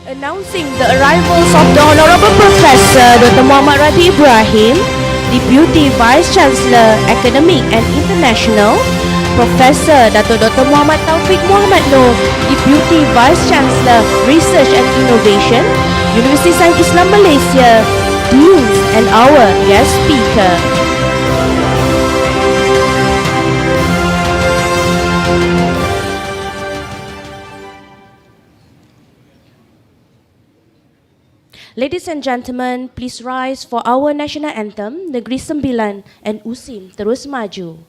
Announcing the arrivals of the Honorable Professor Dr. Muhammad Radi Ibrahim, Deputy Vice Chancellor Academic and International, Professor Dr. Muhammad Taufik Muhammad Noor, Deputy Vice Chancellor Research and Innovation, Universiti Sains Islam Malaysia, Deans and our guest speaker. Ladies and gentlemen, please rise for our national anthem, Negeri Sembilan and USIM Terus Maju.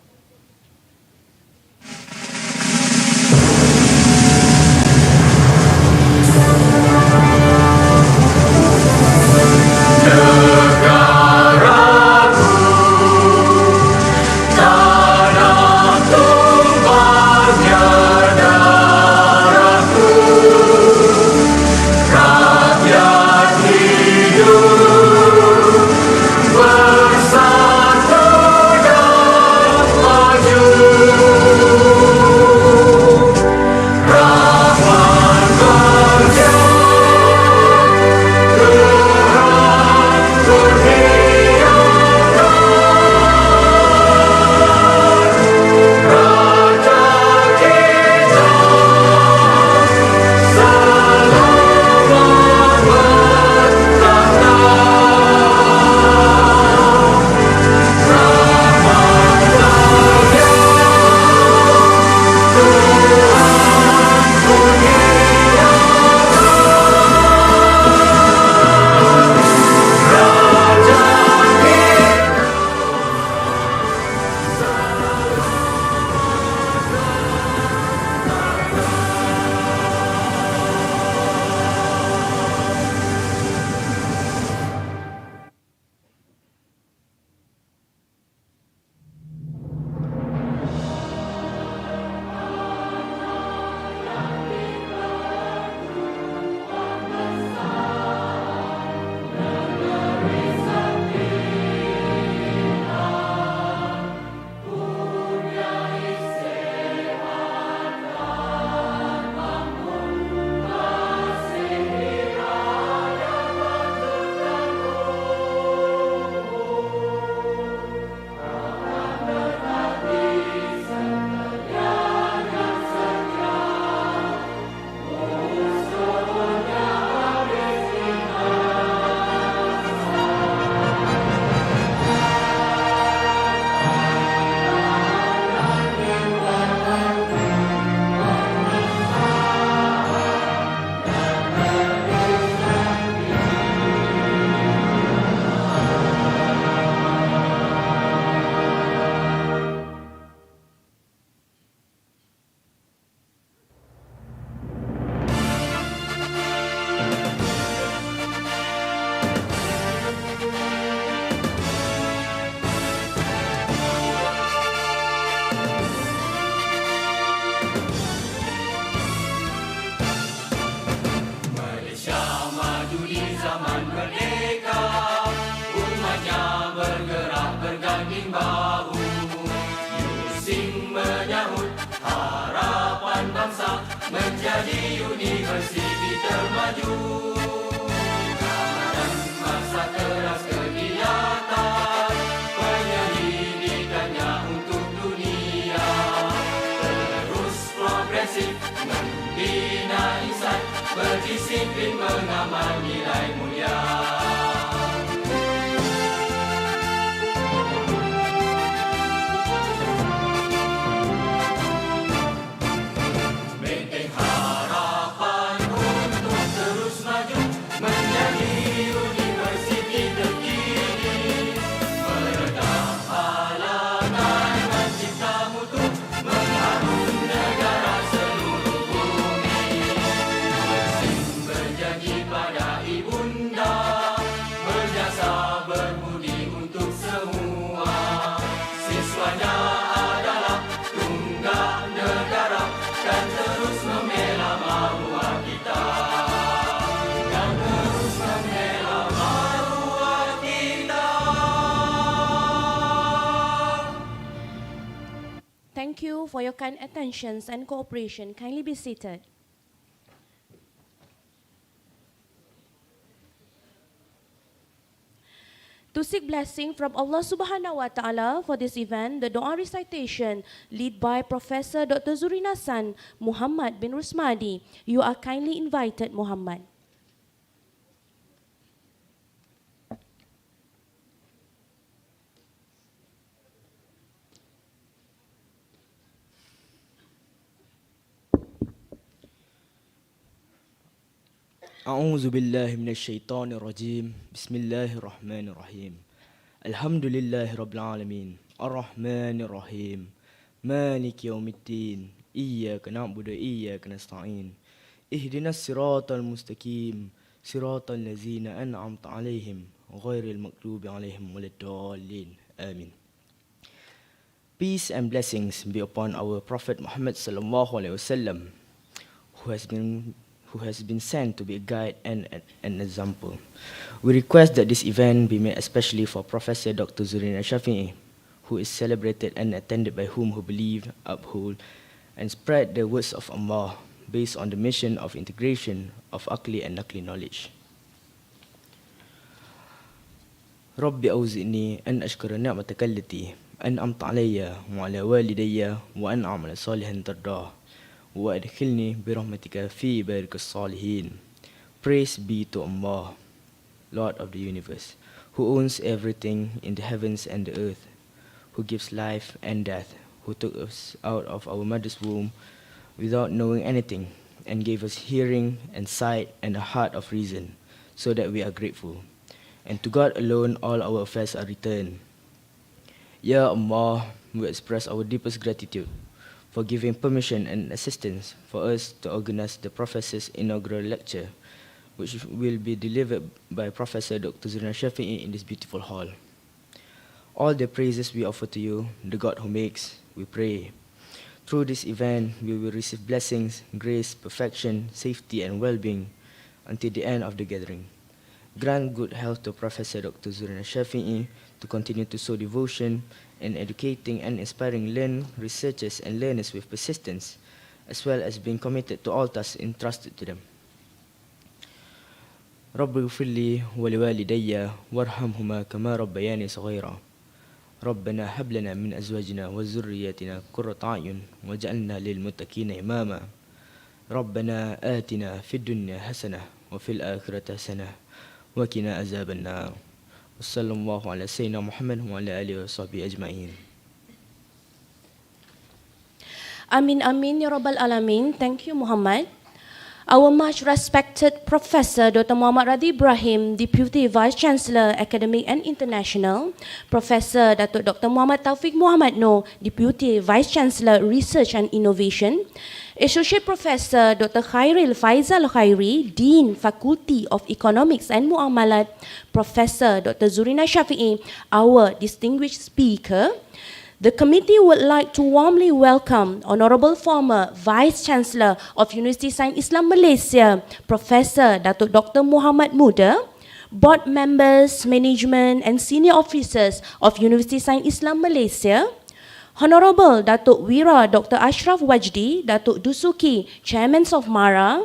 Menjadi universiti termaju dan masa keras kegiatan penyelidikannya untuk dunia terus progresif membina insan berdisiplin mengamal nilai mulia. Thank you for your kind attentions and cooperation. Kindly be seated. To seek blessing from Allah Subhanahu Wa Taala for this event, the Doa recitation led by Professor Dr. Zurina son Muhammad bin Rusmadi. You are kindly invited, Muhammad. أعوذ بالله من الشيطان الرجيم بسم الله الرحمن الرحيم الحمد لله رب العالمين الرحمن الرحيم مالك يوم الدين إياك نعبد وإياك نستعين اهدنا الصراط المستقيم صراط الذين أنعمت عليهم غير المغضوب عليهم ولا الضالين آمين. Peace and blessings be upon our Prophet Muhammad sallallahu alaihi wasallam, who has been sent to be a guide and an example. We request that this event be made especially for Professor Dr. Zurina Shafii, who is celebrated and attended by whom who believe, uphold, and spread the words of Allah based on the mission of integration of Aqli and Naqli knowledge. ربي أوزئني أن أشكر نعمتك التي أنعمت علي وعلى والدي وأن أعمل صالحا ترضاه وأدخلني برحمتك في عبادك الصالحين. Praise be to Allah, Lord of the universe, who owns everything in the heavens and the earth, who gives life and death, who took us out of our mother's womb without knowing anything, and gave us hearing and sight and a heart of reason, so that we are grateful. And to God alone all our affairs are returned. Ya Allah, we express our deepest gratitude for giving permission and assistance for us to organize the Professor's inaugural lecture, which will be delivered by Professor Dr. Zurina Shafii in this beautiful hall. All the praises we offer to you, the God who makes, we pray. Through this event, we will receive blessings, grace, perfection, safety, and well-being until the end of the gathering. Grant good health to Professor Dr. Zurina Shafii to continue to sow devotion in educating and inspiring researchers and learners with persistence, as well as being committed to all tasks entrusted to them. رب اغفر لي ولوالدي وارحمهما كما ربياني صغيرا. ربنا هب لنا من أزواجنا وذرياتنا قرة أعين واجعلنا للمتقين إماما. ربنا آتنا في الدنيا حسنة وفي الآخرة حسنة وقنا عذاب النار. وصلى الله على سيدنا محمد وعلى آله وصحبه أجمعين. Amin amin ya rabbal alamin. Thank you, Muhammad. Our much respected Professor Dr. Muhammad Radhi Ibrahim, Deputy Vice Chancellor, Academic and International, Professor Dr. Muhammad Taufik Muhammad Noor, Deputy Vice Chancellor, Research and Innovation, Associate Professor Dr. Khairil Faizal Khairi, Dean, Fakulti of Economics and Muamalat, Professor Dr. Zurina Shafii, our distinguished speaker. The committee would like to warmly welcome Honorable former Vice Chancellor of University Sains Islam Malaysia, Professor Datuk Dr. Muhammad Muda, board members, management and senior officers of University Sains Islam Malaysia, Honorable Datuk Wira Dr. Ashraf Wajdi, Datuk Dusuki, Chairman of MARA,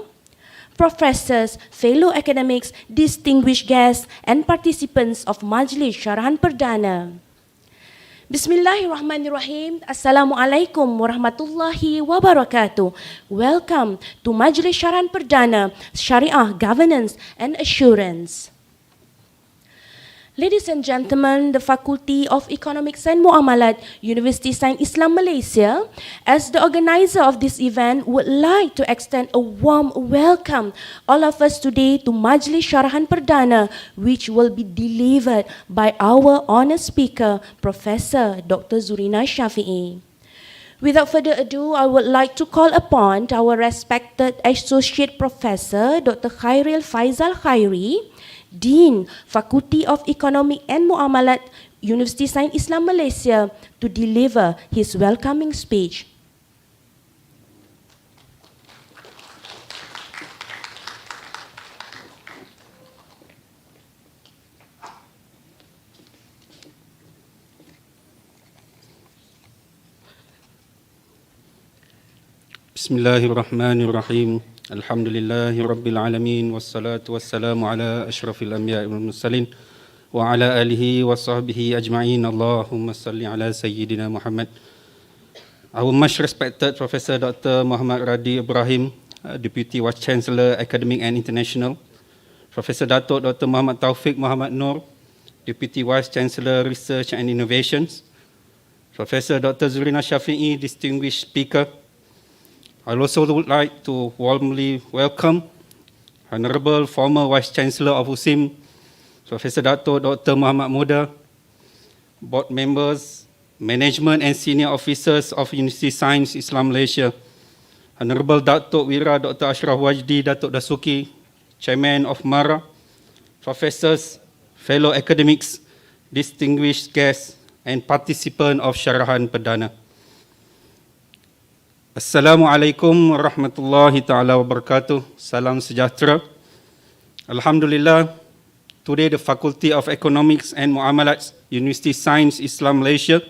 professors, fellow academics, distinguished guests and participants of Majlis Syarahan Perdana. Bismillahirrahmanirrahim. Assalamualaikum warahmatullahi wabarakatuh. Welcome to Majlis Syarahan Perdana, Shariah, Governance and Assurance. Ladies and gentlemen, the Fakulti of Economics and Muamalat, University Sains Islam Malaysia, as the organizer of this event, would like to extend a warm welcome all of us today to Majlis Syarahan Perdana, which will be delivered by our honoured speaker, Professor Dr. Zurina Shafii. Without further ado, I would like to call upon our respected Associate Professor, Dr. Khairil Faizal Khairi, Dean, Fakulti of Economic and Muamalat, University Sains Islam Malaysia, to deliver his welcoming speech. Bismillahirrahmanirrahim. Alhamdulillahi Rabbil Alamin. Wassalatu wassalamu ala ashrafil anbiya wal mursalin. وعلى آله وصحبه أجمعين. اللهم صل على سيدنا Muhammad. Our much respected Professor Dr. Muhammad Radi Ibrahim, Deputy Vice Chancellor Academic and International, Professor Datuk Dr. Muhammad Taufik Muhammad Noor, Deputy Vice Chancellor Research and Innovations, Professor Dr. Zurina Shafii, distinguished speaker. I also would like to warmly welcome Honorable former Vice Chancellor of USIM, Professor Datuk Dr. Muhammad Muda, board members, management and senior officers of University Sains Islam Malaysia, Honorable Datuk Wira Dr. Ashraf Wajdi Datuk Dasuki, Chairman of MARA, professors, fellow academics, distinguished guests, and participants of Syarahan Perdana. Assalamualaikum warahmatullahi ta'ala wabarakatuh. Salam sejahtera. Alhamdulillah, today the Fakulti of Economics and Muamalat, University Sains Islam Malaysia,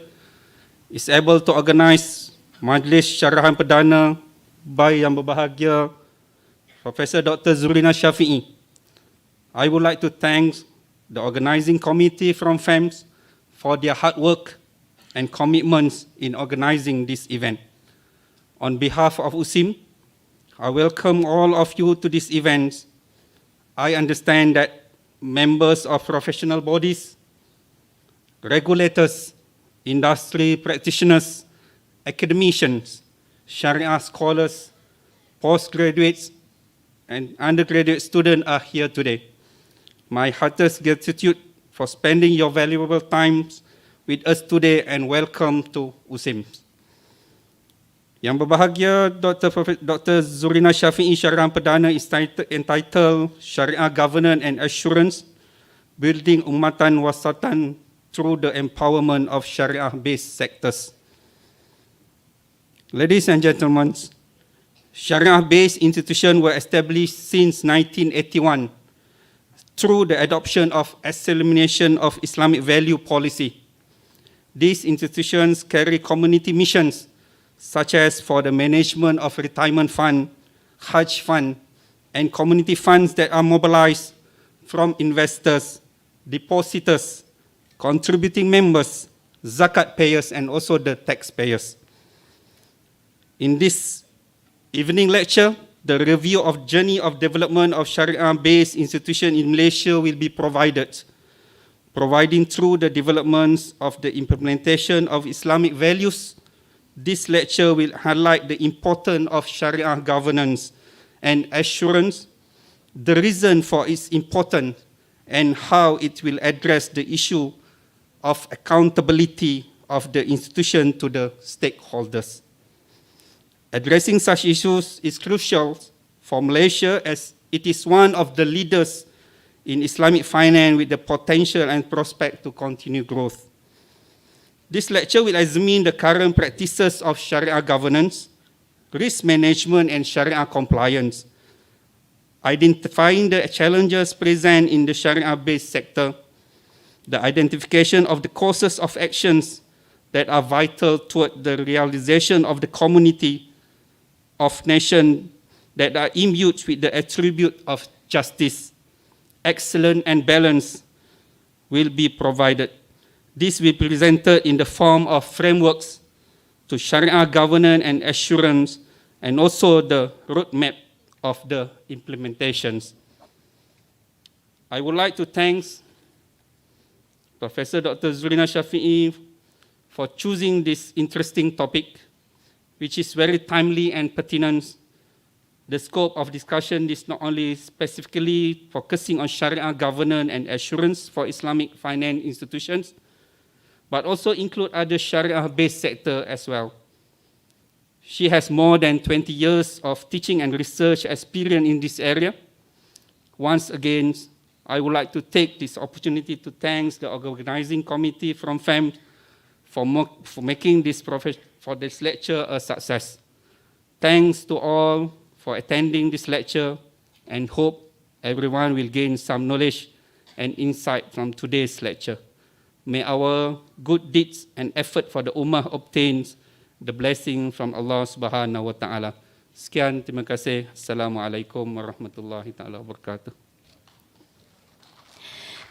is able to organize Majlis Syarahan Perdana by Yang Berbahagia Professor Dr. Zurina Shafii. I would like to thank the organizing committee from FEMS for their hard work and commitments in organizing this event. On behalf of USIM, I welcome all of you to this event. I understand that members of professional bodies, regulators, industry practitioners, academicians, Shariah scholars, postgraduates, and undergraduate students are here today. My heartiest gratitude for spending your valuable time with us today and welcome to USIM. Yang berbahagia Dr. Zurina Shafii Syarahan Perdana is entitled Shariah Governance and Assurance, Building Ummatan Wasatan through the Empowerment of Shariah-Based Sectors. Ladies and gentlemen, Shariah-based institutions were established since 1981 through the adoption of assimilation of Islamic value policy. These institutions carry community missions such as for the management of retirement fund, Hajj fund, and community funds that are mobilized from investors, depositors, contributing members, zakat payers, and also the taxpayers. In this evening lecture, the review of journey of development of Shariah-based institution in Malaysia will be provided, providing through the developments of the implementation of Islamic values. This lecture will highlight the importance of Shariah governance and assurance, the reason for its importance, and how it will address the issue of accountability of the institution to the stakeholders. Addressing such issues is crucial for Malaysia as it is one of the leaders in Islamic finance with the potential and prospect to continue growth. This lecture will examine the current practices of Sharia governance, risk management, and Sharia compliance, identifying the challenges present in the Sharia-based sector, the identification of the courses of actions that are vital toward the realization of the community of nations that are imbued with the attribute of justice, excellence, and balance will be provided. This will be presented in the form of frameworks to Sharia governance and assurance, and also the roadmap of the implementations. I would like to thank Professor Dr. Zurina Shafii for choosing this interesting topic, which is very timely and pertinent. The scope of discussion is not only specifically focusing on Sharia governance and assurance for Islamic finance institutions, but also include other Sharia-based sector as well. She has more than 20 years of teaching and research experience in this area. Once again, I would like to take this opportunity to thank the organizing committee from FEM for making this lecture a success. Thanks to all for attending this lecture, and hope everyone will gain some knowledge and insight from today's lecture. May our good deeds and effort for the Ummah obtain the blessing from Allah Subhanahu wa Ta'ala. Sekian, terima kasih. Assalamualaikum warahmatullahi ta'ala wabarakatuh.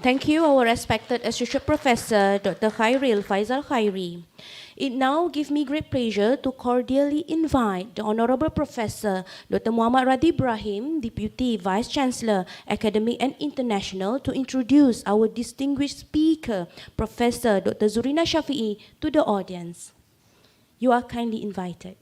Thank you, our respected Associate Professor Dr. Khairil Faizal Khairi. It now gives me great pleasure to cordially invite the Honorable Professor Dr. Muhammad Radi Ibrahim, Deputy Vice Chancellor, Academic and International, to introduce our distinguished speaker, Professor Dr. Zurina Shafii, to the audience. You are kindly invited.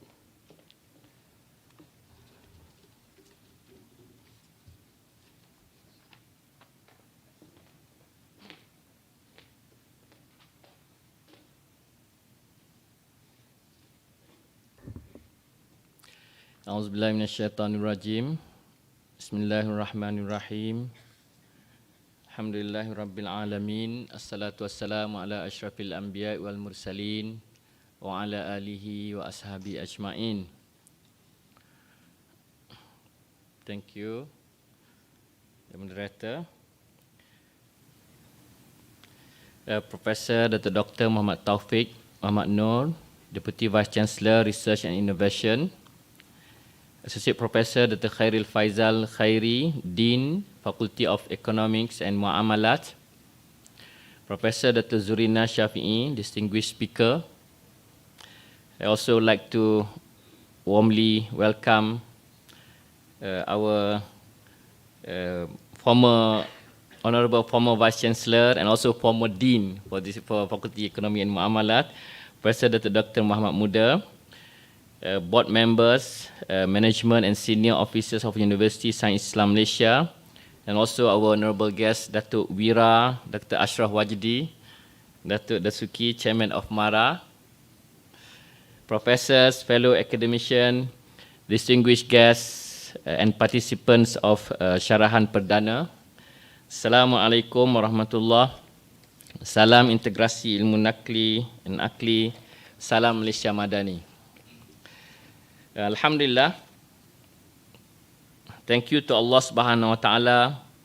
A'udzubillahi minasyaitonirrajim. Bismillahirrahmanirrahim. Alhamdulillahi rabbil alamin. Assalatu wassalamu ala asyrafil anbiya wal mursalin wa ala alihi wa ashabi ajmain. Thank you, the moderator. Professor Dr. Muhammad Taufik Muhammad Noor, Deputy Vice Chancellor, Research and Innovation. Associate Professor Dr. Khairil Faizal Khairi, Dean, Fakulti of Economics and Muamalat. Professor Dr. Zurina Shafii, Distinguished Speaker. I also like to warmly welcome our Honorable former Vice Chancellor and also former Dean for Fakulti Ekonomi and Muamalat, Professor Dr. Muhammad Muda, board members, management and senior officers of University Sains Islam Malaysia, and also our honorable guest, Datuk Wira, Dr. Ashraf Wajdi, Datuk Dasuki, Chairman of MARA, professors, fellow academicians, distinguished guests, and participants of Syarahan Perdana. Assalamualaikum warahmatullahi. Salam integrasi ilmu nakli dan akli. Salam Malaysia Madani. Alhamdulillah, thank you to Allah Subhanahu Wa Taala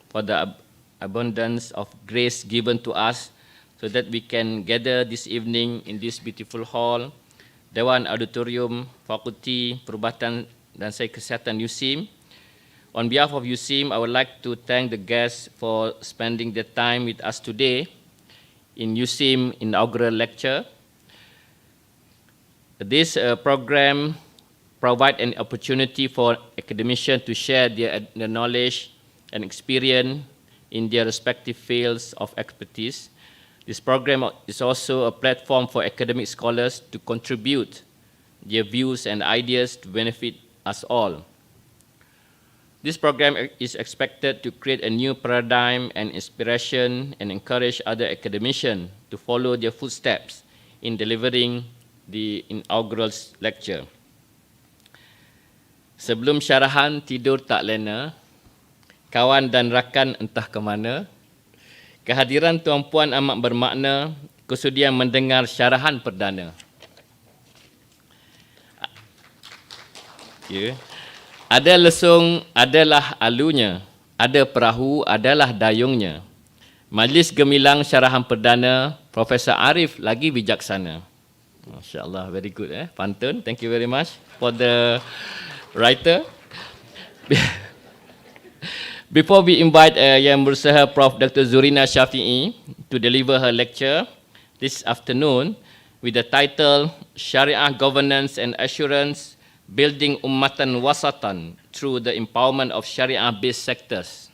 for the abundance of grace given to us so that we can gather this evening in this beautiful hall, Dewan Auditorium, Fakulti Perubatan dan Sains Kesihatan USIM. On behalf of USIM, I would like to thank the guests for spending their time with us today in USIM inaugural lecture. This program provide an opportunity for academicians to share their knowledge and experience in their respective fields of expertise. This program is also a platform for academic scholars to contribute their views and ideas to benefit us all. This program is expected to create a new paradigm and inspiration and encourage other academicians to follow their footsteps in delivering the inaugural lecture. Sebelum syarahan tidur tak lena, kawan dan rakan entah ke mana, kehadiran Tuan Puan amat bermakna, kesudian mendengar syarahan perdana. Yeah. Ada lesung adalah alunya, ada perahu adalah dayungnya. Majlis gemilang syarahan perdana, Profesor Arif lagi bijaksana. Masya Allah, very good pantun. Thank you very much for the writer. Before we invite Yang Berusaha Prof. Dr. Zurina Shafii to deliver her lecture this afternoon with the title Shariah Governance and Assurance, Building Ummatan Wasatan Through the Empowerment of Shariah-Based Sectors.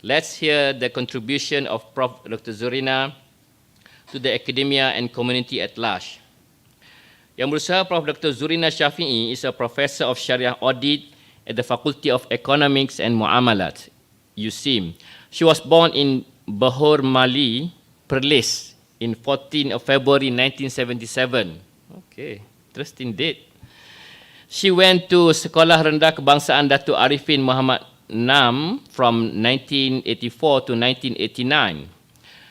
Let's hear the contribution of Prof. Dr. Zurina to the academia and community at large. Yang Berusaha Prof. Dr. Zurina Shafii is a professor of Shariah Audit at the Fakulti of Economics and Muamalat, USIM. She was born in Bahor, Mali, Perlis, in 14 of February 1977. Okay, interesting date. She went to Sekolah Rendah Kebangsaan Datuk Arifin Muhammad Nam from 1984 to 1989.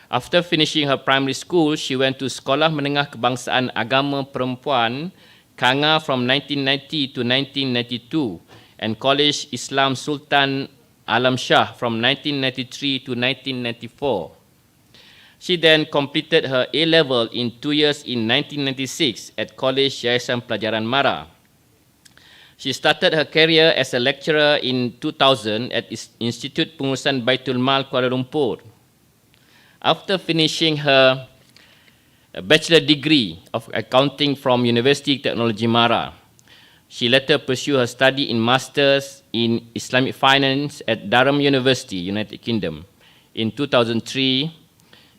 After finishing her primary school, she went to Sekolah Menengah Kebangsaan Agama Perempuan, Kanga from 1990 to 1992, and College Islam Sultan Alam Shah from 1993 to 1994. She then completed her A-level in 2 years in 1996 at College Yayasan Pelajaran Mara. She started her career as a lecturer in 2000 at Institut Pengurusan Baitul Mal Kuala Lumpur. After finishing her bachelor degree of accounting from University Technology Mara, she later pursued her study in Masters in Islamic Finance at Durham University, United Kingdom, in 2003.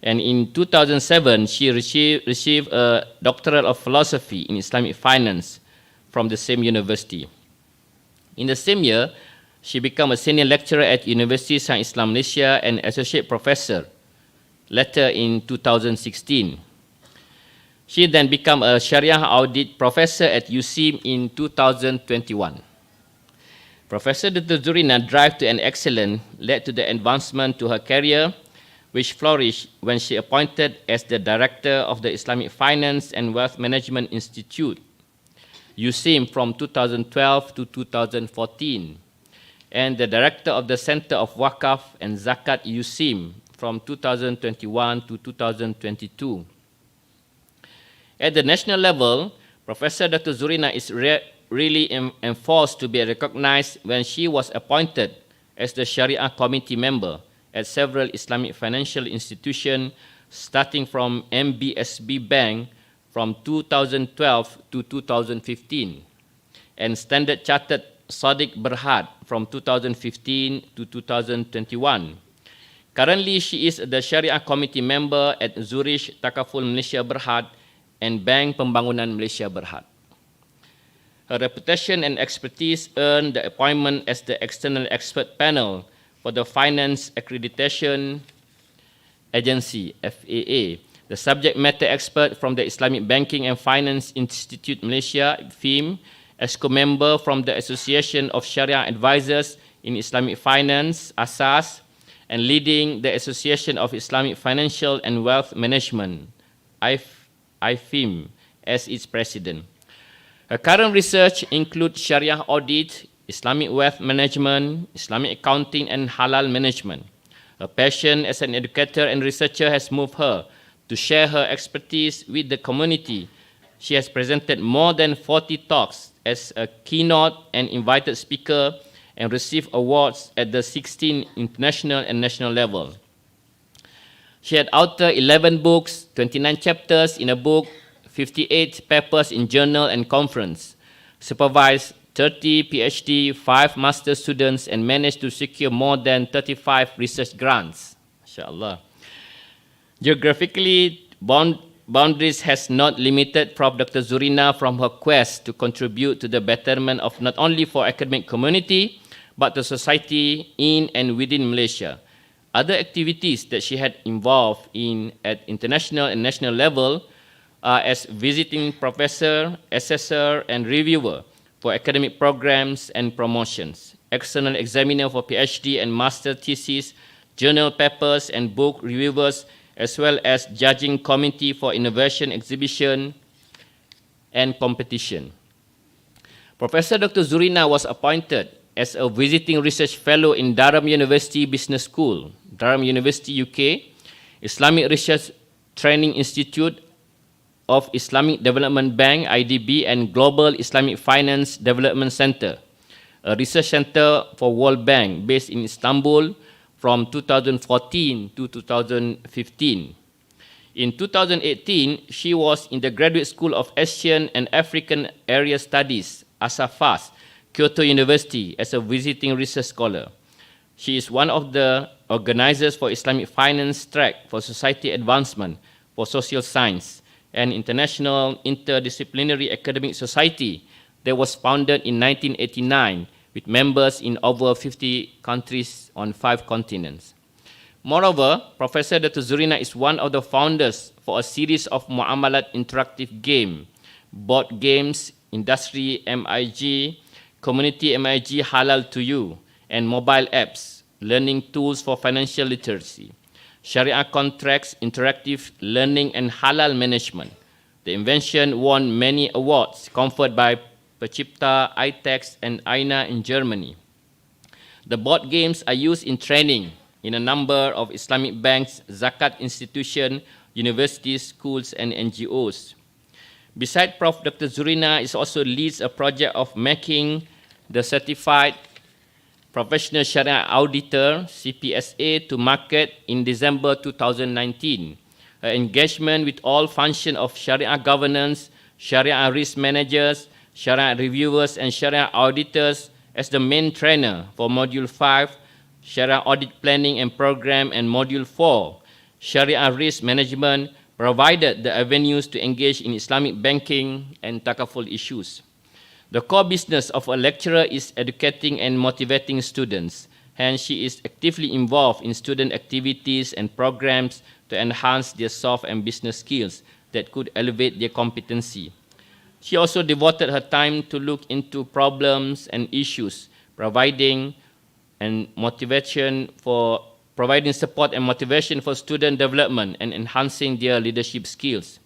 And in 2007, she received a doctorate of philosophy in Islamic finance from the same university. In the same year, she became a senior lecturer at University Sains Islam Malaysia and associate professor, later in 2016. She then became a Shariah audit professor at USIM in 2021. Professor Dr. Zurina drive to an excellence led to the advancement to her career, which flourished when she appointed as the director of the Islamic Finance and Wealth Management Institute, USIM, from 2012 to 2014, and the director of the Center of Wakaf and Zakat, USIM, from 2021 to 2022. At the national level, Professor Dr. Zurina is really enforced to be recognized when she was appointed as the Shariah committee member at several Islamic financial institutions, starting from MBSB Bank from 2012 to 2015, and Standard Chartered Sadiq Berhad from 2015 to 2021. Currently, she is the Shariah committee member at Zurich Takaful Malaysia Berhad and Bank Pembangunan Malaysia Berhad. Her reputation and expertise earned the appointment as the external expert panel for the Finance Accreditation Agency, FAA, the subject matter expert from the Islamic Banking and Finance Institute Malaysia, FIM, as co-member from the Association of Sharia Advisors in Islamic Finance, ASAS, and leading the Association of Islamic Financial and Wealth Management, IFIM, as its president. Her current research includes Sharia audit, Islamic wealth management, Islamic accounting, and halal management. Her passion as an educator and researcher has moved her to share her expertise with the community. She has presented more than 40 talks as a keynote and invited speaker and received awards at the 16 international and national level. She had authored 11 books, 29 chapters in a book, 58 papers in journal and conference, supervised 30 PhD, 5 master students, and managed to secure more than 35 research grants. MashaAllah. Geographically, boundaries has not limited Prof. Dr. Zurina from her quest to contribute to the betterment of not only for academic community, but the society in and within Malaysia. Other activities that she had involved in at international and national level are as visiting professor, assessor, and reviewer for academic programs and promotions, external examiner for PhD and master thesis, journal papers and book reviewers, as well as judging committee for innovation exhibition and competition. Professor Dr. Zurina was appointed as a visiting research fellow in Durham University Business School, Durham University, UK, Islamic Research Training Institute of Islamic Development Bank, IDB, and Global Islamic Finance Development Center, a research center for World Bank based in Istanbul from 2014 to 2015. In 2018, she was in the Graduate School of Asian and African Area Studies, ASAFAS, Kyoto University, as a visiting research scholar. She is one of the organizers for Islamic Finance Track for Society Advancement for Social Science, an international interdisciplinary academic society that was founded in 1989 with members in over 50 countries on 5 continents. Moreover, Professor Dr. Zurina is one of the founders for a series of Muamalat interactive game, board games, industry MIG, community MIG Halal to You, and mobile apps, learning tools for financial literacy, Sharia contracts, interactive learning, and halal management. The invention won many awards conferred by Pencipta, iText, and Aina in Germany. The board games are used in training in a number of Islamic banks, zakat institutions, universities, schools, and NGOs. Besides, Prof. Dr. Zurina is also leads a project of making the certified Professional Sharia Auditor, CPSA, to market in December 2019. Her engagement with all functions of Sharia governance, Sharia risk managers, Sharia reviewers, and Sharia auditors as the main trainer for Module 5, Sharia audit planning and program, and Module 4, Sharia risk management, provided the avenues to engage in Islamic banking and takaful issues. The core business of a lecturer is educating and motivating students. Hence, she is actively involved in student activities and programs to enhance their soft and business skills that could elevate their competency. She also devoted her time to look into problems and issues, providing support and motivation for student development and enhancing their leadership skills.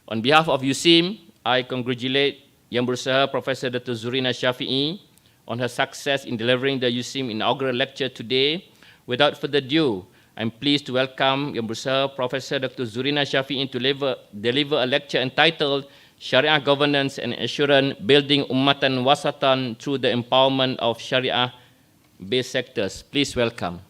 On behalf of USIM, I congratulate Yang Berusaha Professor Dr. Zurina Shafii on her success in delivering the USIM inaugural lecture today. Without further ado, I'm pleased to welcome Yang Berusaha Professor Dr. Zurina Shafii to deliver a lecture entitled Sharia Governance and Assurance, Building Ummatan Wasatan Through the Empowerment of Sharia-Based Sectors. Please welcome.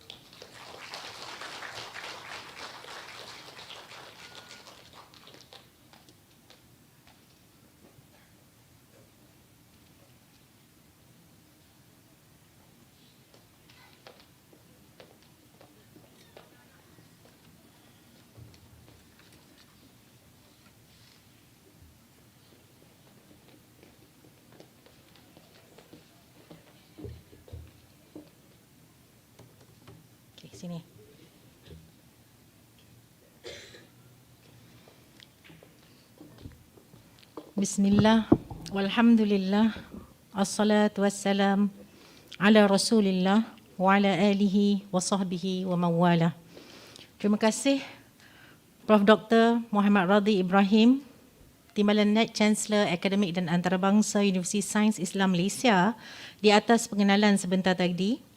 Sini. Bismillah, walhamdulillah, assalatu wassalam ala rasulillah wa ala alihi wa sahbihi wa mawala. Terima kasih Prof. Dr. Muhammad Radhi Ibrahim, Timbalan Naib Chancellor Akademik dan Antarabangsa Universiti Sains Islam Malaysia di atas pengenalan sebentar tadi.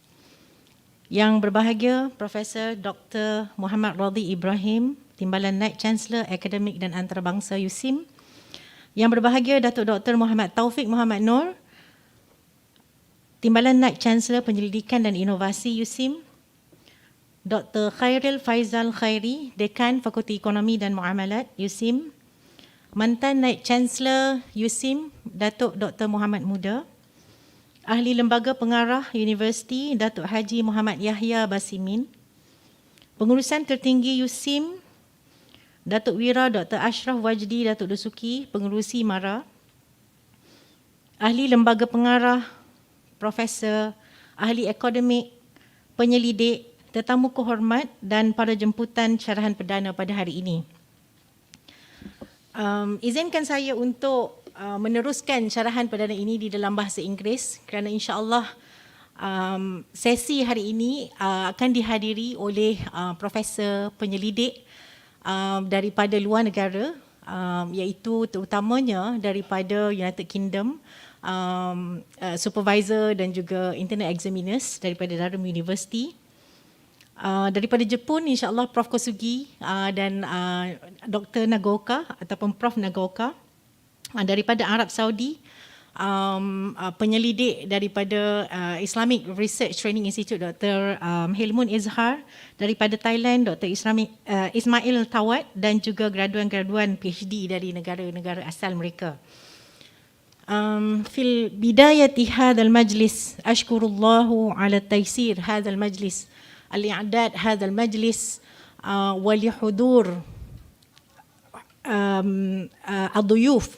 Yang berbahagia Profesor Dr. Muhammad Radhi Ibrahim, Timbalan Naib Chancellor Akademik dan Antarabangsa USIM. Yang berbahagia Datuk Dr. Muhammad Taufik Muhammad Nur, Timbalan Naib Chancellor Penyelidikan dan Inovasi USIM. Dr. Khairil Faizal Khairi, Dekan Fakulti Ekonomi dan Muamalat USIM. Mantan Naib Chancellor USIM, Datuk Dr. Muhammad Muda. Ahli Lembaga Pengarah Universiti Datuk Haji Muhammad Yahya Basimin, Pengurusan Tertinggi USIM Datuk Wira Dr. Ashraf Wajdi Datuk Dusuki, Pengerusi MARA, Ahli Lembaga Pengarah, Profesor, Ahli Akademik, Penyelidik, tetamu kehormat dan para jemputan syarahan perdana pada hari ini. Izinkan saya untuk meneruskan syarahan perdana ini di dalam bahasa Inggeris kerana insya-Allah sesi hari ini akan dihadiri oleh profesor penyelidik daripada luar negara, iaitu terutamanya daripada United Kingdom, supervisor dan juga internal examiners daripada Durham University. Daripada Jepun insya-Allah Prof Kosugi dan Dr Nagoka ataupun Prof Nagoka. Daripada Arab Saudi, penyelidik daripada Islamic Research Training Institute Dr. Hilmun Izhar, daripada Thailand Dr. Ismail Tawad dan juga graduan-graduan PhD dari negara-negara asal mereka. في بداية هذا المجلس أشكر الله على التيسير هذا المجلس الإعداد هذا المجلس ولحضور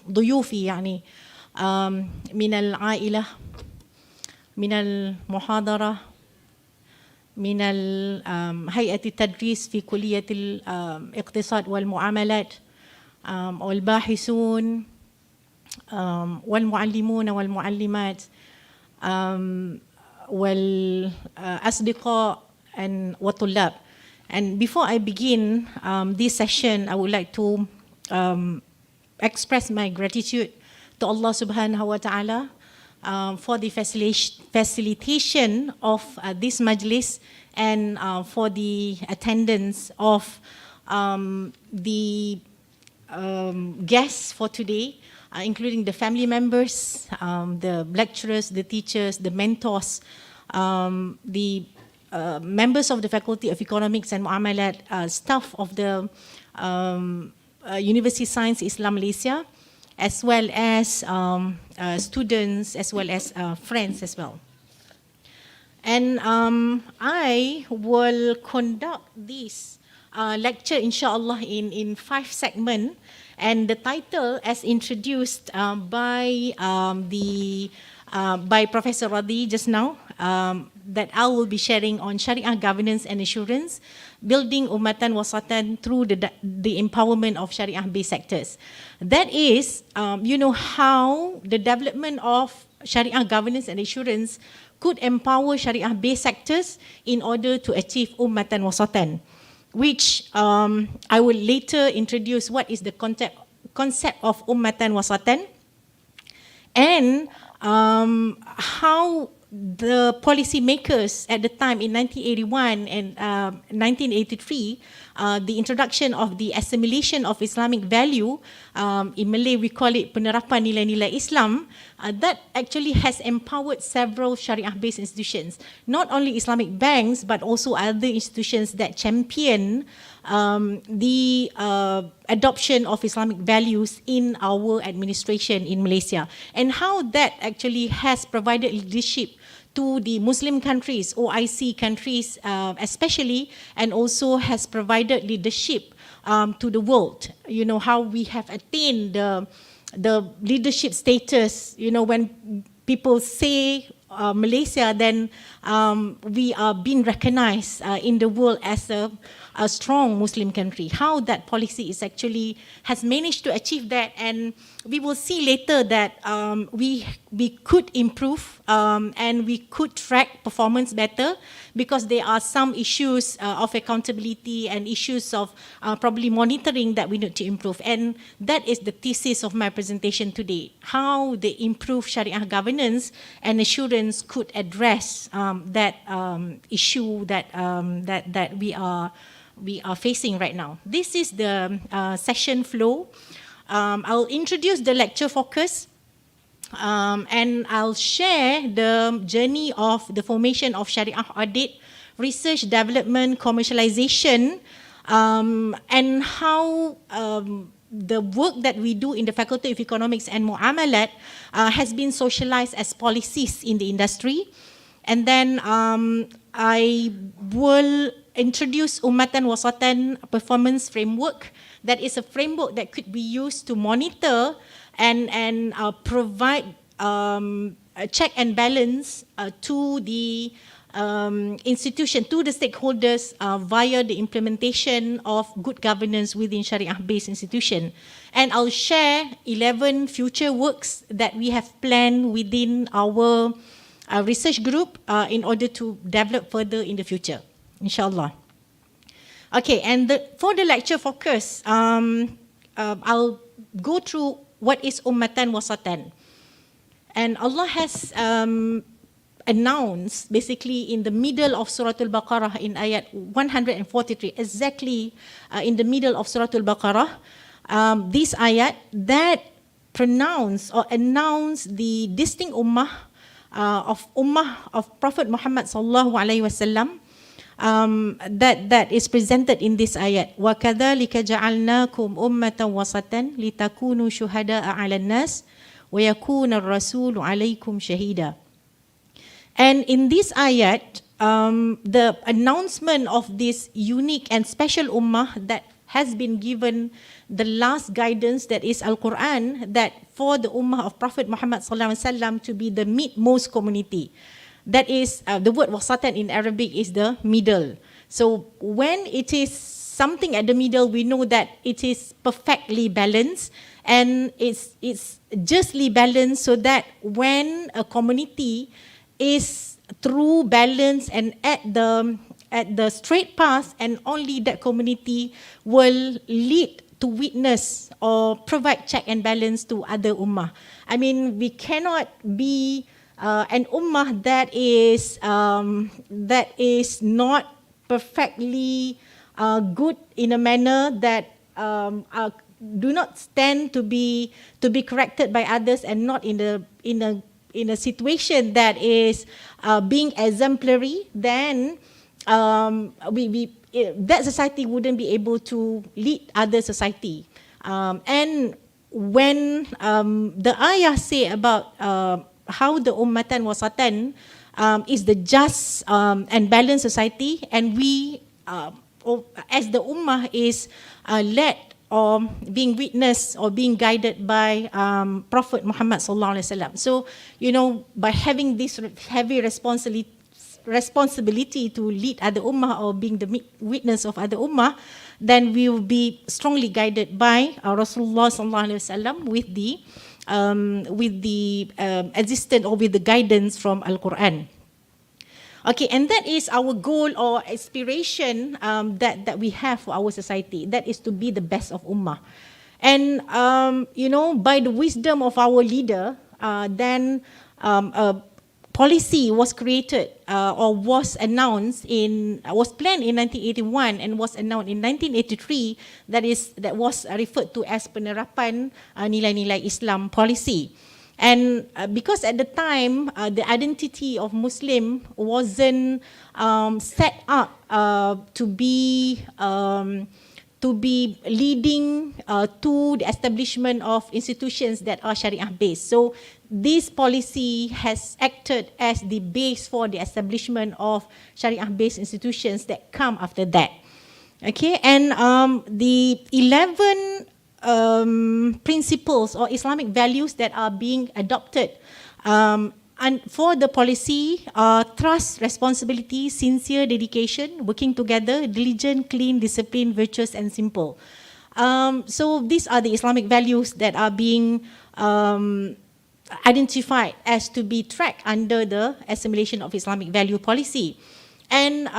ضيوفي يعني من العائلة، من المحاضرة، من هيئة التدريس في كلية الاقتصاد والمعاملات، والباحثون والمعلمون والمعلمات والأصدقاء والطلاب. And before I begin this session, I would like to express my gratitude to Allah Subhanahu wa Ta'ala for the facilitation of this majlis and for the attendance of the guests for today, including the family members, the lecturers, the teachers, the mentors, the members of the Faculty of Economics and Muamalat, staff of the University Sains Islam Malaysia, as well as students, as well as friends as well. And I will conduct this lecture, inshallah, in 5 segments. And the title, as introduced by Professor Radhi just now, that I will be sharing on Shariah governance and assurance, building Ummatan Wasatan through the empowerment of Shariah-based sectors. That is, how the development of Shariah governance and assurance could empower Shariah-based sectors in order to achieve Ummatan Wasatan, which I will later introduce what is the concept of Ummatan Wasatan, and how the policy makers at the time in 1981 and 1983, the introduction of the assimilation of Islamic value, in Malay we call it penerapan nilai-nilai Islam, that actually has empowered several Shariah-based institutions, not only Islamic banks but also other institutions that champion the adoption of Islamic values in our administration in Malaysia, and how that actually has provided leadership to the Muslim countries, OIC countries especially, and also has provided leadership to the world. How we have attained the leadership status. When people say Malaysia, then we are being recognized in the world as a strong Muslim country. How that policy is actually has managed to achieve that, and we will see later that we could improve and we could track performance better, because there are some issues of accountability and issues of probably monitoring that we need to improve. And that is the thesis of my presentation today: how the improved Shariah governance and assurance could address that issue that we are facing right now. This is the session flow. I'll introduce the lecture focus, and I'll share the journey of the formation of Shariah audit, research, development, commercialization, and how the work that we do in the Faculty of Economics and Muamalat has been socialized as policies in the industry. And then I will introduce Ummatan Wasatan performance framework. That is a framework that could be used to monitor and provide a check and balance to the institution, to the stakeholders via the implementation of good governance within Shariah-based institution. And I'll share 11 future works that we have planned within our research group in order to develop further in the future, inshallah. Okay, and for the lecture focus, I'll go through what is Ummatan Wasatan. And Allah has announced basically in the middle of Surah Al-Baqarah in ayat 143, exactly in the middle of Surah Al-Baqarah, this ayat that pronounce or announce the distinct ummah of Prophet Muhammad sallallahu alaihi wasallam, that is presented in this ayat. Wa kadzalika ja'alnakum ummatan wasatan litakunu syuhada'a 'alan nas wa yakuna ar-rasulu 'alaikum shahida. And in this ayat, the announcement of this unique and special ummah that has been given the last guidance, that is Al-Quran, that for the ummah of Prophet Muhammad sallallahu alaihi wasallam to be the midmost community. That is, the word wasatan in Arabic is the middle. So when it is something at the middle, we know that it is perfectly balanced, and it's justly balanced, so that when a community is through balance and at the straight path, and only that community will lead to witness or provide check and balance to other ummah. I mean, we cannot be an ummah that is not perfectly good in a manner that do not stand to be corrected by others, and not in in a situation that is being exemplary, then that society wouldn't be able to lead other society. And when the ayah say about how the ummatan wasatan is the just and balanced society, and we as the ummah is led or being witnessed or being guided by Prophet Muhammad sallallahu alaihi wasallam. So, by having this heavy responsibility to lead other ummah or being the witness of other ummah, then we will be strongly guided by Rasulullah sallallahu alaihi wasallam with the existence or with the guidance from Al-Quran. Okay, and that is our goal or aspiration that we have for our society. That is to be the best of ummah. And, by the wisdom of our leader, then a policy was created or was planned in 1981 and was announced in 1983 that was referred to as penerapan nilai-nilai Islam policy. And because at the time, the identity of Muslim wasn't set up to be leading to the establishment of institutions that are Shariah based. So this policy has acted as the base for the establishment of Shariah based institutions that come after that. Okay, and the 11 principles or Islamic values that are being adopted and for the policy are trust, responsibility, sincere dedication, working together, diligent, clean, disciplined, virtuous and simple. So these are the Islamic values that are being identified as to be tracked under the assimilation of Islamic value policy. And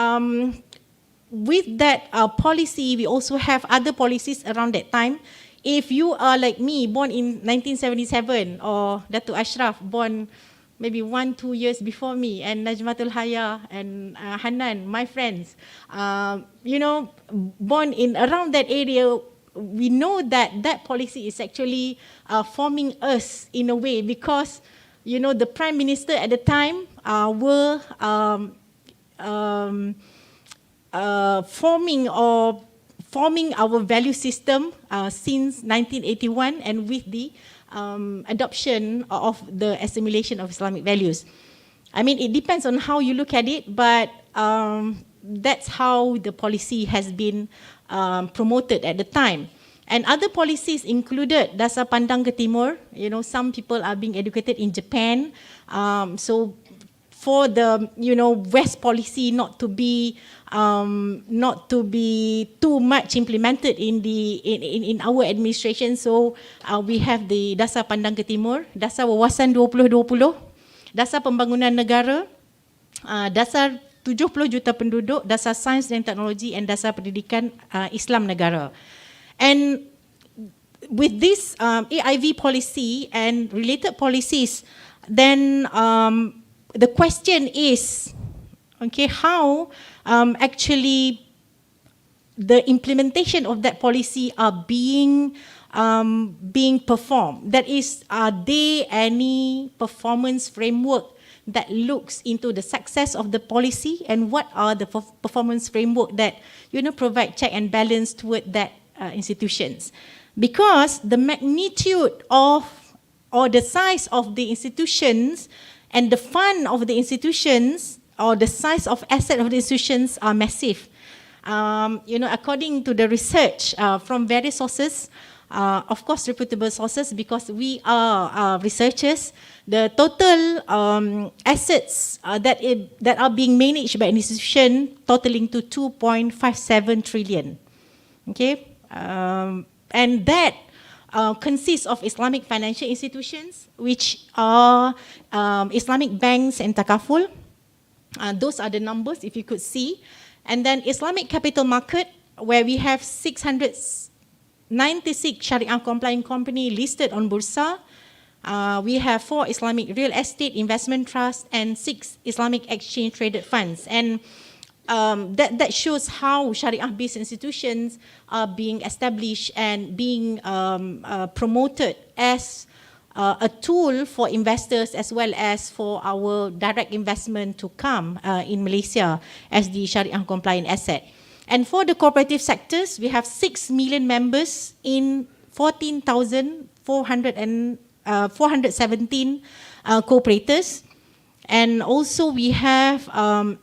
with that policy, we also have other policies around that time. If you are like me, born in 1977, or Datuk Ashraf, born maybe 1-2 years before me, and Najmatul Haya and Hanan, my friends, born in around that area, we know that that policy is actually forming us in a way because, the Prime Minister at the time were forming our value system since 1981 and with the adoption of the assimilation of Islamic values. I mean, it depends on how you look at it, but that's how the policy has been promoted at the time. And other policies included Dasar Pandang ke Timur. Some people are being educated in Japan. So for the West policy not to be too much implemented in our administration, so we have the Dasar Pandang ke Timur, Dasar Wawasan 2020, Dasar Pembangunan Negara, Dasar 70 juta penduduk, Dasar Sains dan Teknologi, and Dasar Pendidikan Islam Negara. And with this AIV policy and related policies, then the question is, how actually the implementation of that policy are being performed? That is, are there any performance framework that looks into the success of the policy, and what are the performance framework that provide check and balance toward that institutions? Because the magnitude of or the size of the institutions and the fund of the institutions or the size of asset of the institutions are massive. According to the research from various sources, of course reputable sources, because we are researchers, the total assets that are being managed by an institution totaling to 2.57 trillion. Okay, and that consists of Islamic financial institutions, which are Islamic banks and takaful. Those are the numbers, if you could see. And then Islamic capital market, where we have 696 Shariah compliant company listed on Bursa. We have 4 Islamic real estate investment trusts and 6 Islamic exchange traded funds. And that shows how Shariah-based institutions are being established and being promoted as a tool for investors as well as for our direct investment to come in Malaysia as the Shariah compliant asset. And for the cooperative sectors, we have 6 million members in 417 cooperators. And also we have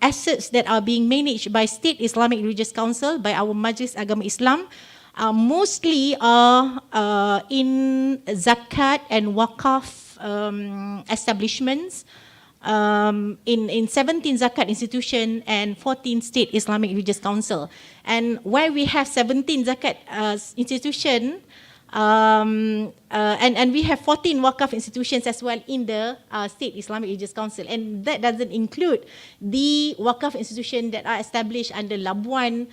assets that are being managed by State Islamic Religious Council, by our Majlis Agama Islam, mostly are in zakat and wakaf establishments, in 17 zakat institution and 14 State Islamic Religious Council. And where we have 17 zakat institution, and we have 14 wakaf institutions as well in the State Islamic Religious Council, and that doesn't include the wakaf institution that are established under Labuan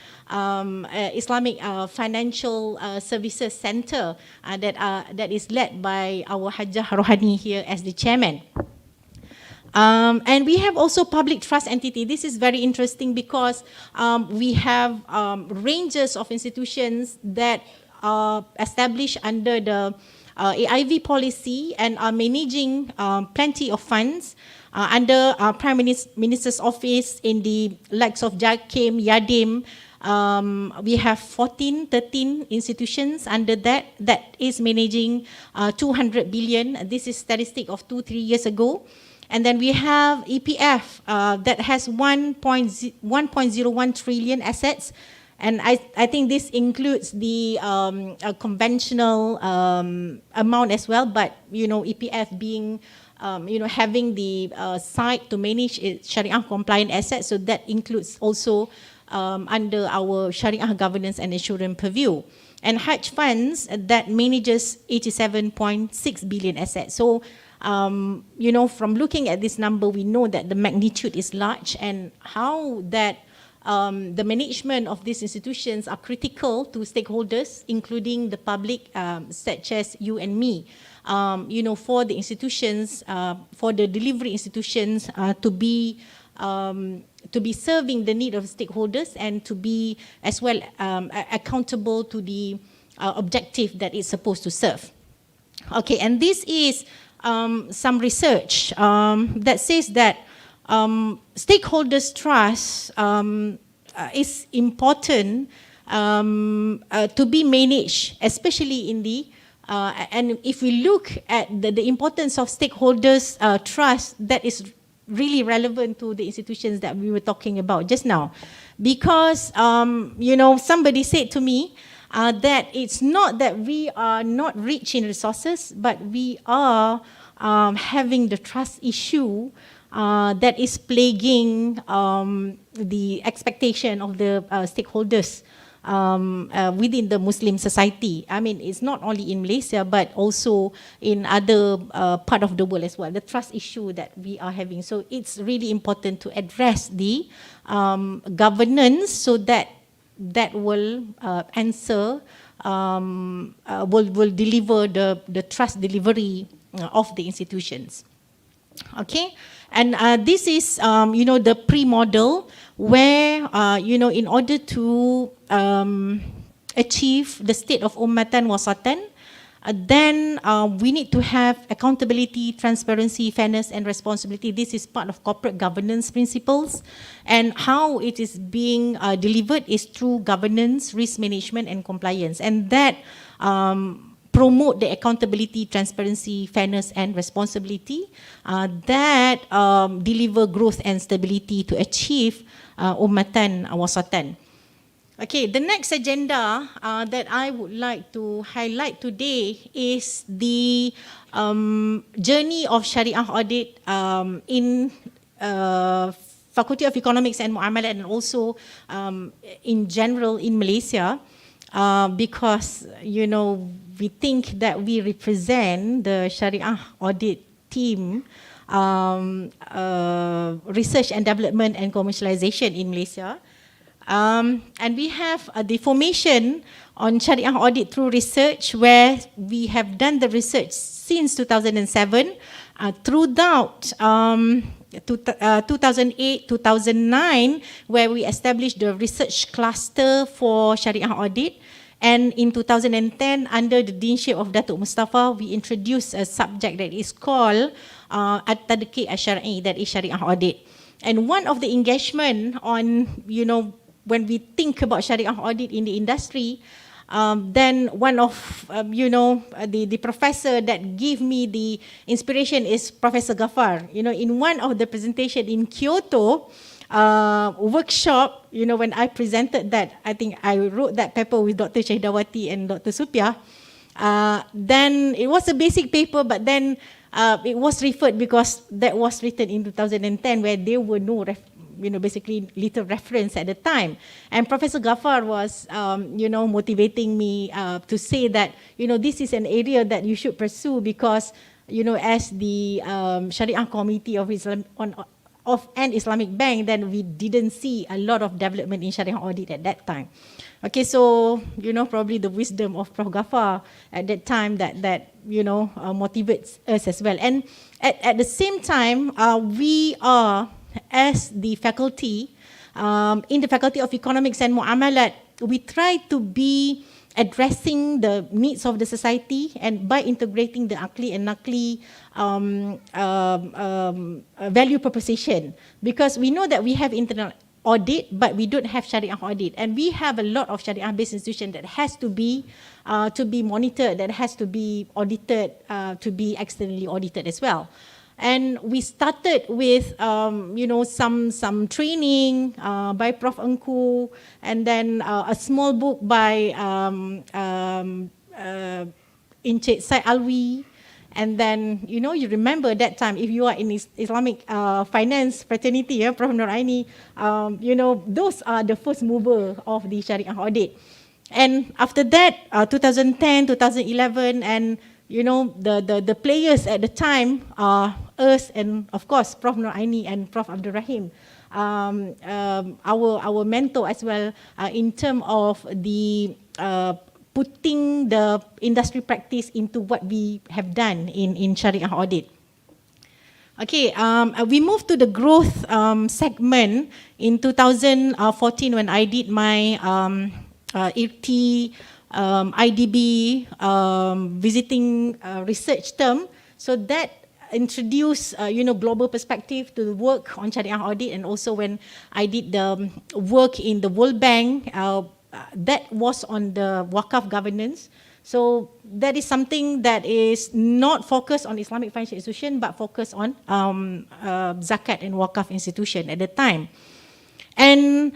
Islamic Financial Services Center that is led by our Hajjah Rohani here as the chairman. And we have also public trust entity. This is very interesting because we have ranges of institutions that are established under the AIV policy and are managing plenty of funds under Prime Minister's office in the likes of JAKIM, YADIM. We have 13 institutions under that is managing 200 billion. This is statistic of 2-3 years ago. And then we have EPF that has 1.01 trillion assets. And I think this includes the conventional amount as well, but EPF being having the site to manage its Shariah compliant assets, so that includes also under our Shariah governance and assurance purview. And hedge funds that manages 87.6 billion assets. So from looking at this number, we know that the magnitude is large, and how that the management of these institutions are critical to stakeholders, including the public, such as you and me. For the institutions, for the delivery institutions to be serving the need of stakeholders and to be as well accountable to the objective that it's supposed to serve. Okay, and this is some research that says that stakeholders' trust is important to be managed, especially in the and if we look at the importance of stakeholders' trust, that is really relevant to the institutions that we were talking about just now, because somebody said to me that it's not that we are not rich in resources, but we are having the trust issue that is plaguing the expectation of the stakeholders within the Muslim society. I mean, it's not only in Malaysia, but also in other part of the world as well, the trust issue that we are having. So it's really important to address the governance, so that will answer, will deliver the trust delivery of the institutions. Okay, and this is the pre-model where in order to achieve the state of ummatan wasatan, then we need to have accountability, transparency, fairness and responsibility. This is part of corporate governance principles, and how it is being delivered is through governance, risk management and compliance, and that promote the accountability, transparency, fairness and responsibility that deliver growth and stability to achieve ummatan wasatan. Okay, the next agenda that I would like to highlight today is the journey of Shariah audit in Fakulti of Economics and Muamalat, and also in general in Malaysia, because we think that we represent the Shariah audit team, research and development and commercialization in Malaysia. And we have the formation on Shariah audit through research, where we have done the research since 2007 throughout 2008, 2009, where we established the research cluster for Shariah audit. And in 2010, under the deanship of Datuk Mustafa, we introduced a subject that is called At-Tadqiq Asy-Syar'i, that is Shariah audit. And one of the engagement on, when we think about Shariah audit in the industry, then one of, the professor that gave me the inspiration is Professor Ghaffar. In one of the presentation in Kyoto, workshop, when I presented that, I think I wrote that paper with Dr. Shahidawati and Dr. Supia. Then it was a basic paper, but then it was referred because that was written in 2010, where there were no, basically little reference at the time. And Professor Ghaffar was, motivating me to say that, this is an area that you should pursue because, as the Shariah Committee of an Islamic bank, then we didn't see a lot of development in Shariah audit at that time. Okay, so, probably the wisdom of Prof. Ghaffar at that time that motivates us as well. And at the same time, we are, as the faculty, in the Faculty of Economics and Muamalat, we try to be addressing the needs of the society, and by integrating the Akli and Nakli value proposition, because we know that we have internal audit, but we don't have Shariah audit, and we have a lot of Shariah-based institutions that has to be monitored, that has to be audited, to be externally audited as well. And we started with, some training by Prof. Engku, and then a small book by Encik Syed Alwi. And then, you remember that time, if you are in Islamic finance fraternity, Prof. Nur Aini, those are the first mover of the Shariah audit. And after that, 2010, 2011, and the players at the time are us and of course Prof. Nur Aini and Prof. Abdul Rahim, our mentor as well, in terms of the putting the industry practice into what we have done in Shariah audit. Okay, we moved to the growth segment in 2014 when I did my IRT IDB visiting research term. So that introduced global perspective to the work on Shariah audit, and also when I did the work in the World Bank, that was on the Waqaf governance. So that is something that is not focused on Islamic financial institution, but focused on zakat and Waqaf institution at the time. And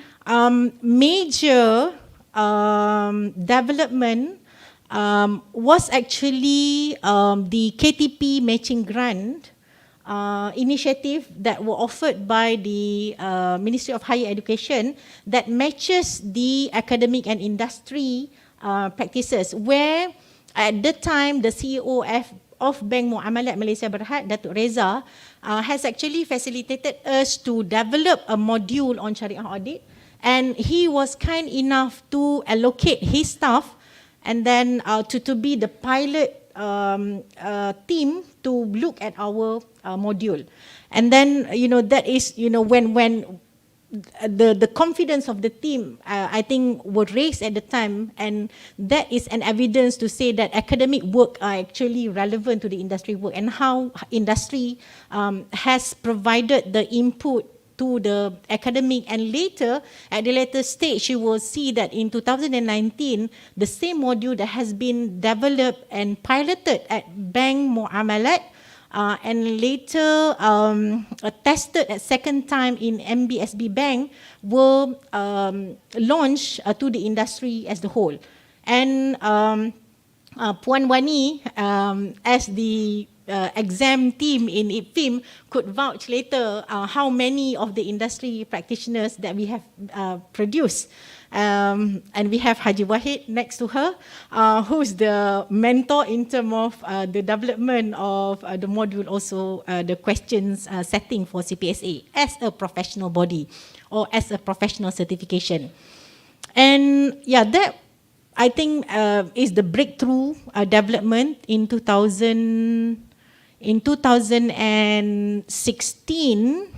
major development was actually the KTP matching grant initiative that were offered by the Ministry of Higher Education that matches the academic and industry practices, where at the time the CEO of Bank Muamalat Malaysia Berhad, Datuk Reza, has actually facilitated us to develop a module on Shariah audit, and he was kind enough to allocate his staff and then to be the pilot team to look at our module. And then that is when the confidence of the team I think were raised at the time, and that is an evidence to say that academic work are actually relevant to the industry work, and how industry has provided the input to the academic. And later, at the later stage, you will see that in 2019, the same module that has been developed and piloted at Bank Muamalat and later tested a second time in MBSB Bank were launched to the industry as the whole. And Puan Wani, as the exam team in IPFIM, could vouch later how many of the industry practitioners that we have produced. And we have Haji Wahid next to her, who's the mentor in terms of the development of the module, also the questions setting for CPSA as a professional body or as a professional certification. And yeah, that I think is the breakthrough development in 2016,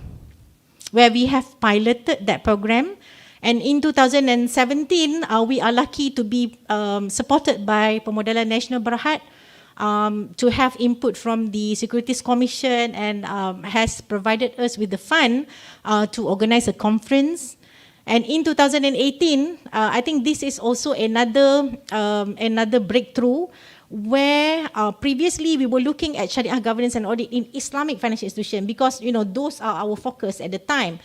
where we have piloted that program. And in 2017, we are lucky to be supported by Pemodalan Nasional Berhad to have input from the Securities Commission and has provided us with the fund to organize a conference. And in 2018, I think this is also another breakthrough where previously we were looking at Shariah governance and audit in Islamic financial institutions because those are our focus at the time.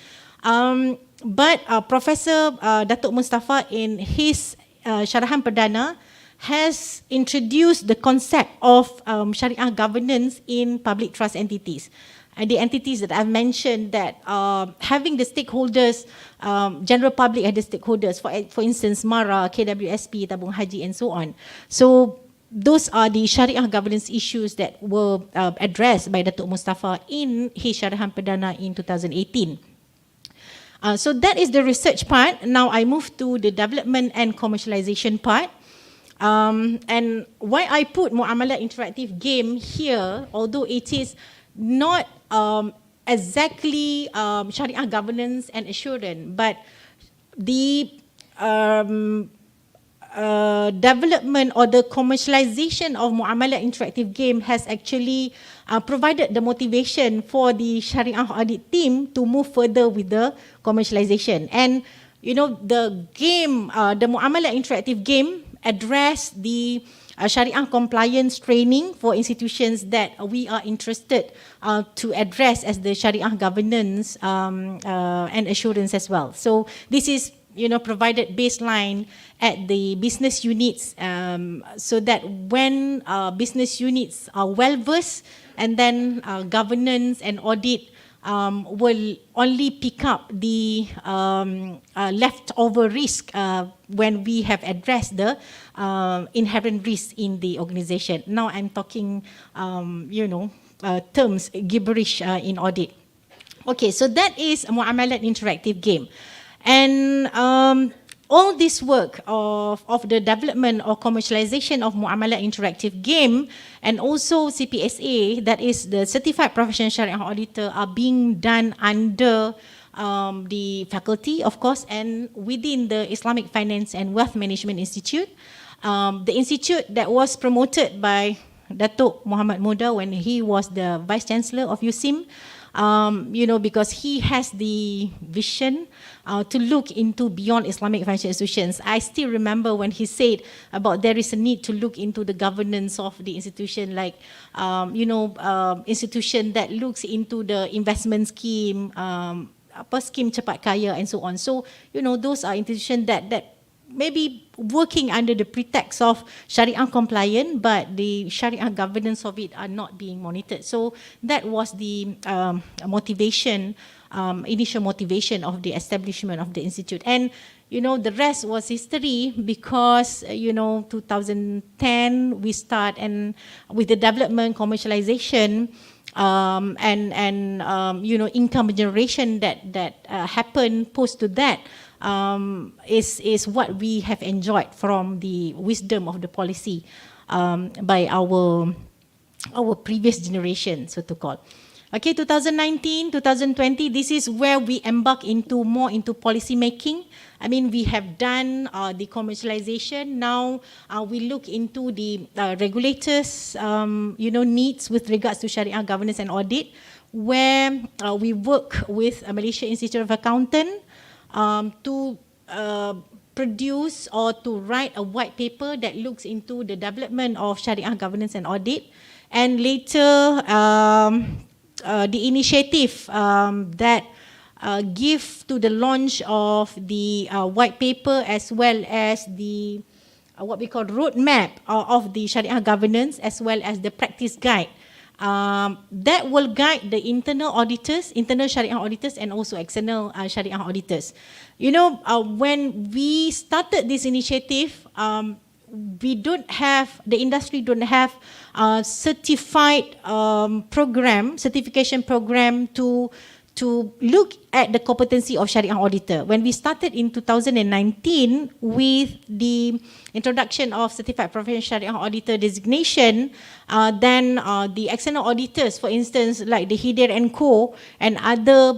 But Professor Datuk Mustafa in his Syarahan Perdana has introduced the concept of Shariah governance in public trust entities. And the entities that I've mentioned that having the stakeholders, general public had the stakeholders, for instance, MARA, KWSP, Tabung Haji and so on. So those are the Shariah governance issues that were addressed by Datuk Mustafa in his Syarahan Perdana in 2018. So that is the research part. Now I move to the development and commercialization part. And why I put Muamalah Interactive Game here, although it is not exactly Shariah governance and assurance, but the development or the commercialization of Muamalah Interactive Game has actually provided the motivation for the Shariah audit team to move further with the commercialization. And the game, the Muamalah Interactive Game address the Shariah compliance training for institutions that we are interested to address as the Shariah governance and assurance as well. So this is provided baseline at the business units so that when business units are well versed, and then governance and audit will only pick up the leftover risk when we have addressed the inherent risk in the organization. Now I'm talking, terms gibberish in audit. Okay, so that is Muamalah Interactive Game. And all this work of the development or commercialization of Muamalah Interactive Game and also CPSA, that is the Certified Professional Shariah Auditor, are being done under the faculty, of course, and within the Islamic Finance and Wealth Management Institute. The institute that was promoted by Datuk Muhammad Moda when he was the Vice Chancellor of USIM, because he has the vision to look into beyond Islamic financial institutions. I still remember when he said about there is a need to look into the governance of the institution, like, institution that looks into the investment scheme, scheme Cepat Kaya and so on. So, those are institutions that maybe working under the pretext of Shariah compliant, but the Shariah governance of it are not being monitored. So that was the motivation, initial motivation of the establishment of the institute. And the rest was history because 2010 we start and with the development, commercialization, and income generation that happened post to that. Is what we have enjoyed from the wisdom of the policy by our previous generation, so to call. Okay, 2019, 2020, this is where we embark more into policy making. I mean, we have done the commercialization. Now we look into the regulators' needs with regards to Shariah governance and audit, where we work with Malaysia Institute of Accountants to produce or to write a white paper that looks into the development of Shariah governance and audit, and later the initiative that give to the launch of the white paper as well as the what we call roadmap of the Shariah governance as well as the practice guide. That will guide the internal auditors, internal Shariah auditors, and also external Shariah auditors. When we started this initiative, we don't have, the industry don't have certified certification program to look at the competency of Shariah auditor. When we started in 2019 with the introduction of Certified Professional Shariah Auditor designation, then the external auditors, for instance, like the Hidir & Co. and other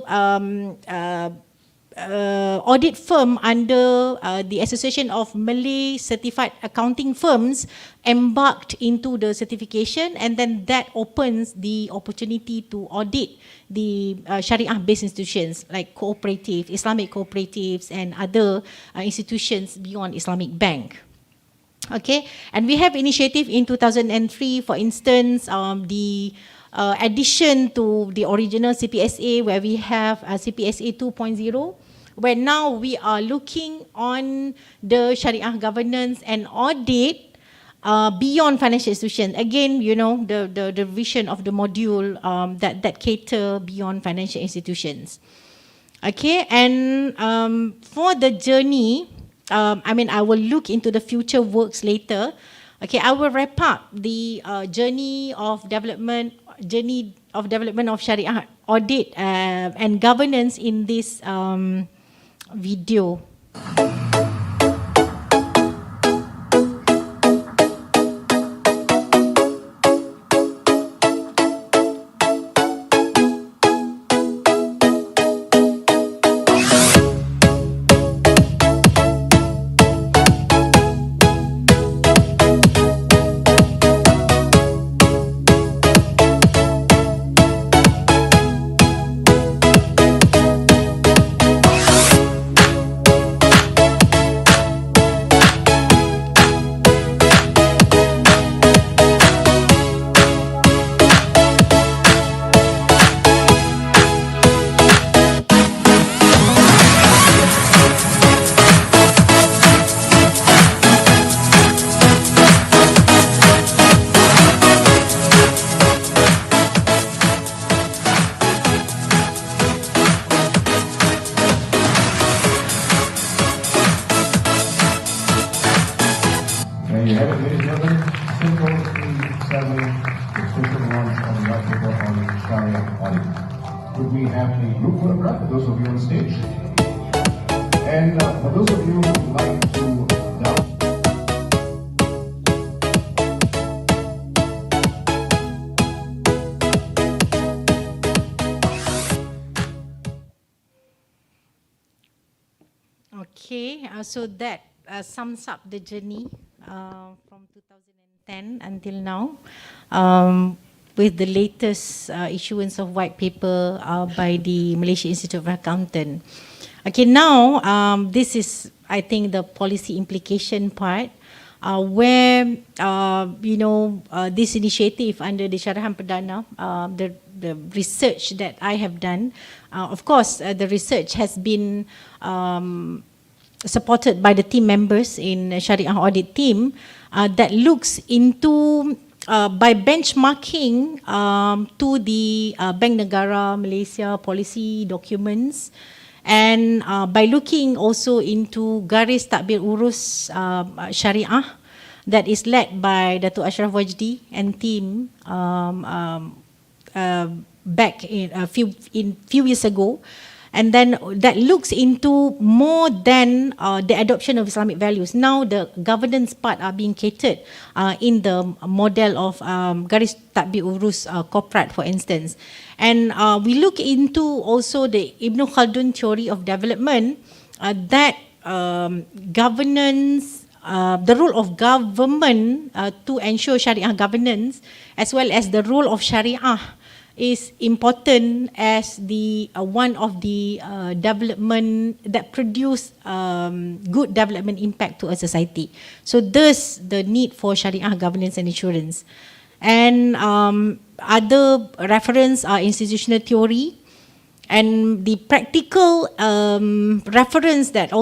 audit firm under the Association of Malay Certified Accounting Firms embarked into the certification, and then that opens the opportunity to audit the Shariah-based institutions like cooperative, Islamic cooperatives and other institutions beyond Islamic Bank. Okay, and we have initiative in 2003, for instance, the addition to the original CPSA, where we have CPSA 2.0, where now we are looking on the Shariah governance and audit beyond financial institutions. Again, you know, the vision of the module that cater beyond financial institutions. Okay, and for the journey, I mean, I will look into the future works later. Okay, I will wrap up the journey of development of Shariah audit and governance in this video. There you have it, ladies and gentlemen. Simple, sadly, the official launch of the article on Shariah audit. Could we have a group photograph for those of you on stage? And for those of you who would like to download. Okay, so that sums up the journey from 2010 until now, with the latest issuance of white paper by the Malaysia Institute of Accountant. Okay, now this is, I think, the policy implication part, where this initiative under the Syarahan Perdana, the research that I have done, of course, the research has been supported by the team members in Shariah audit team that looks into by benchmarking to the Bank Negara Malaysia policy documents, and by looking also into Garis Takbir Urus Syariah that is led by Datuk Ashraf Wajdi and team back in a few years ago. And then that looks into more than the adoption of Islamic values. Now the governance part are being catered in the model of Garis Takbir Urus Corporate, for instance. And we look into also the Ibn Khaldun theory of development, that governance, the role of government to ensure Shariah governance, as well as the role of Shariah, is important as the one of the development that produce good development impact to a society. So thus the need for Shariah governance and insurance. And other reference are institutional theory, and the practical reference that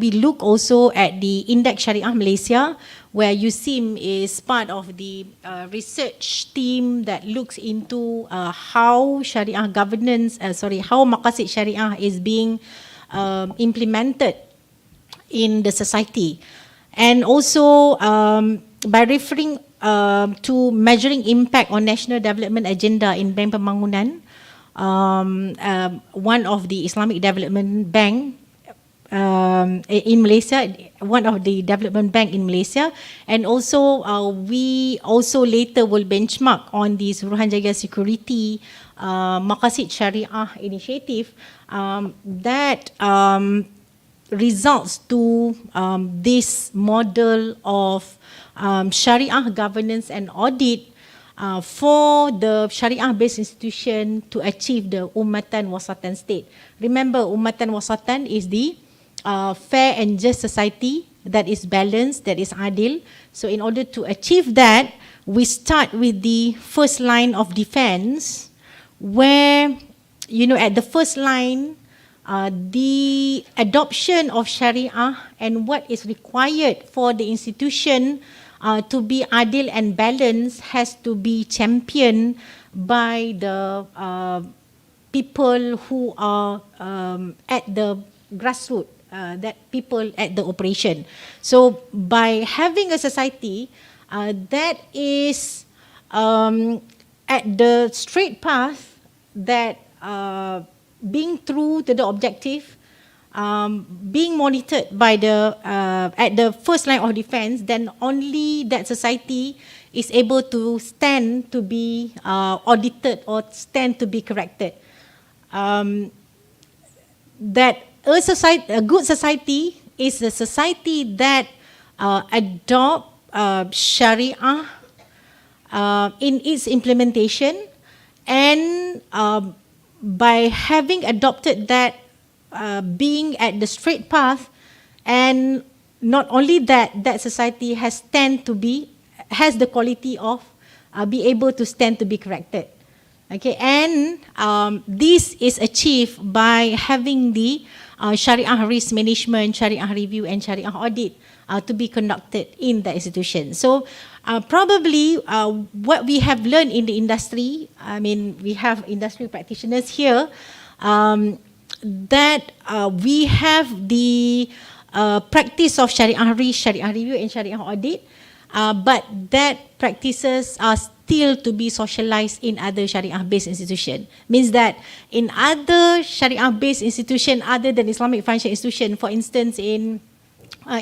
we look also at the Index Shariah Malaysia, where USIM is part of the research team that looks into how Shariah governance, how Maqasid Shariah is being implemented in the society. And also by referring to measuring impact on national development agenda in Bank Pembangunan, one of the Islamic Development Bank, in Malaysia, one of the development bank in Malaysia, and also we also later will benchmark on the Suruhanjaya Security Maqasid Syariah initiative that results to this model of Syariah governance and audit for the Syariah-based institution to achieve the Ummatan Wasatan state. Remember, Ummatan Wasatan is the fair and just society that is balanced, that is adil. So in order to achieve that, we start with the first line of defense, where, at the first line, the adoption of Shariah and what is required for the institution to be adil and balanced has to be championed by the people who are at the grassroots, that people at the operation. So by having a society that is at the straight path, that being true to the objective, being monitored by the at the first line of defense, then only that society is able to stand to be audited or stand to be corrected. That a good society is a society that adopt Shariah in its implementation, and by having adopted that, being at the straight path, and not only that, that society has the quality of be able to stand to be corrected. Okay, and this is achieved by having the Shariah risk management, Shariah review, and Shariah audit to be conducted in the institution. So probably what we have learned in the industry, we have industry practitioners here, that we have the practice of Shariah risk, Shariah review, and Shariah audit, but that practices are still to be socialized in other Shariah-based institutions. Means that in other Shariah-based institutions other than Islamic financial institution, for instance, in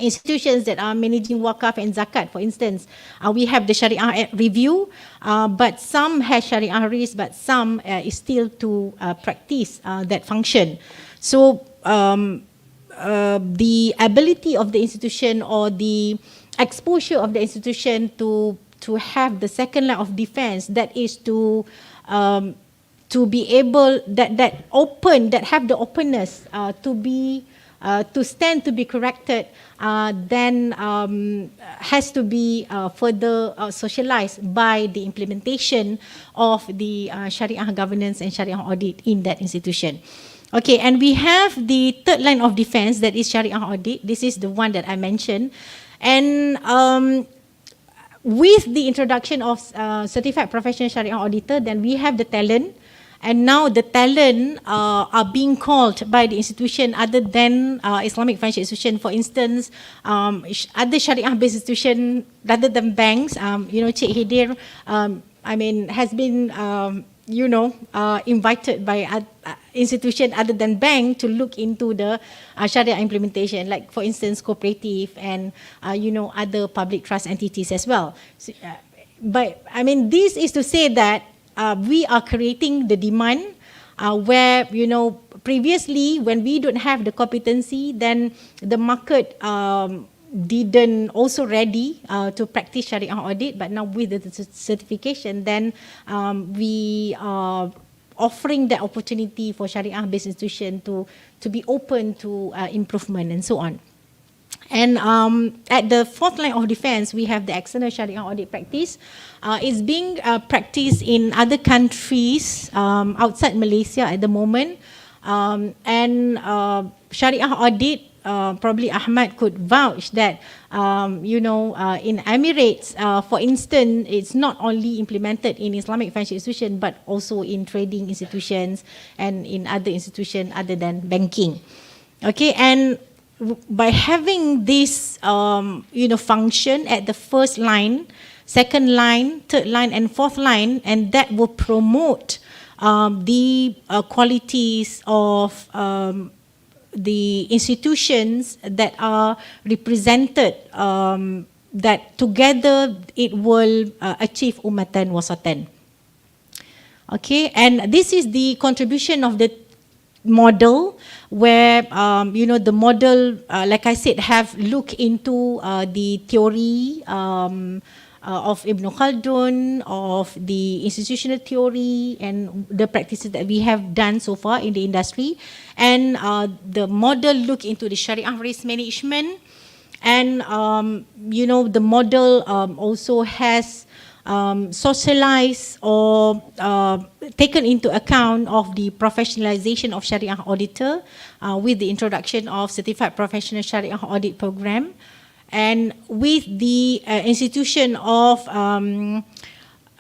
institutions that are managing wakaf and zakat, for instance, we have the Shariah review, but some has Shariah risk, but some is still to practice that function. So the ability of the institution or the exposure of the institution to have the second line of defense, that is to be able that have the openness to stand to be corrected, then has to be further socialized by the implementation of the Shariah governance and Shariah audit in that institution. Okay, and we have the third line of defense, that is Shariah audit. This is the one that I mentioned. And with the introduction of certified professional Shariah auditor, then we have the talent, and now the talent are being called by the institution other than Islamic financial institution. For instance, other Shariah-based institution rather than banks. Cik Hidir, has been invited by institution other than bank to look into the Sharia implementation, like for instance cooperative and other public trust entities as well. So, but this is to say that we are creating the demand where previously when we don't have the competency, then the market didn't also ready to practice Sharia audit, but now with the certification, then we are offering the opportunity for Sharia-based institution to be open to improvement and so on. And at the fourth line of defense, we have the external Sharia audit practice. It's being practiced in other countries outside Malaysia at the moment. And Sharia audit, probably Ahmad could vouch that, in Emirates, for instance, it's not only implemented in Islamic financial institutions, but also in trading institutions and in other institutions other than banking. Okay, and by having this, function at the first line, second line, third line, and fourth line, and that will promote the qualities of the institutions that are represented, that together it will achieve ummatan wasatan. Okay, and this is the contribution of the model where the model, like I said, have looked into the theory of Ibn Khaldun, of the institutional theory and the practices that we have done so far in the industry, and the model look into the Shariah risk management, and the model also has socialized or taken into account of the professionalization of Shariah auditor with the introduction of Certified Professional Shariah Audit Program, and with the institution of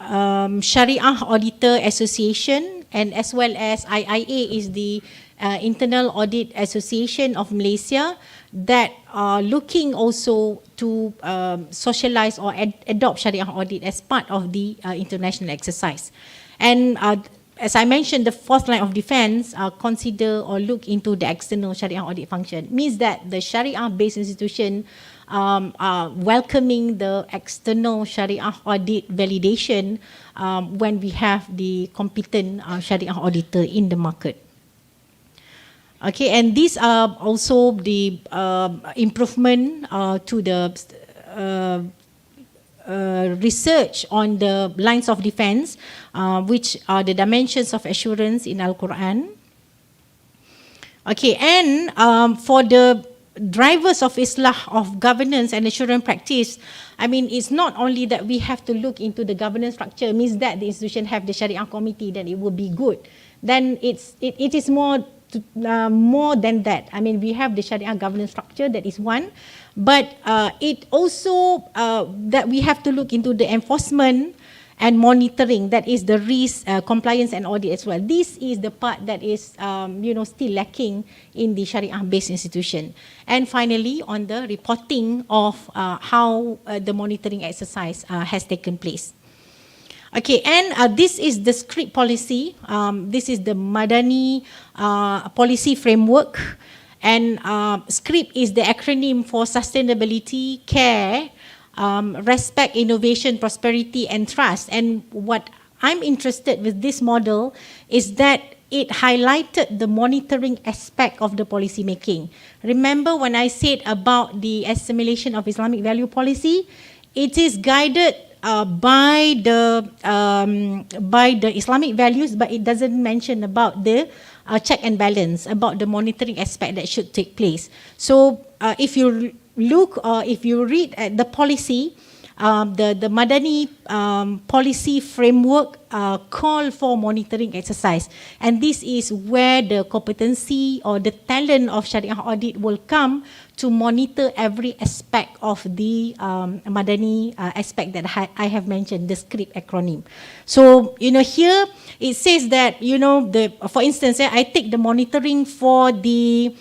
Shariah Auditor Association, and as well as IIA is the Internal Audit Association of Malaysia, that are looking also to socialize or adopt Shariah audit as part of the international exercise. And as I mentioned, the fourth line of defense consider or look into the external Shariah audit function. Means that the Shariah-based institution are welcoming the external Shariah audit validation when we have the competent Shariah auditor in the market. Okay, and these are also the improvement to the research on the lines of defense, which are the dimensions of assurance in Al-Quran. Okay, and for the drivers of Islah of governance and assurance practice, I mean, it's not only that we have to look into the governance structure, means that the institution have the Sharia committee, then it will be good. Then it is more than that. I mean, we have the Sharia governance structure, that is one, but it also that we have to look into the enforcement and monitoring, that is the risk, compliance and audit as well. This is the part that is still lacking in the Sharia-based institution. And finally, on the reporting of how the monitoring exercise has taken place. Okay, and this is the script policy. This is the Madani policy framework, and script is the acronym for sustainability, care, respect, innovation, prosperity, and trust. And what I'm interested with this model is that it highlighted the monitoring aspect of the policy making. Remember when I said about the assimilation of Islamic value policy, it is guided by the Islamic values, but it doesn't mention about the check and balance, about the monitoring aspect that should take place. So if you look, if you read at the policy, the Madani policy framework call for monitoring exercise, and this is where the competency or the talent of Sharia audit will come to monitor every aspect of the Madani aspect that I have mentioned, the script acronym. So here it says that for instance, I take the monitoring for the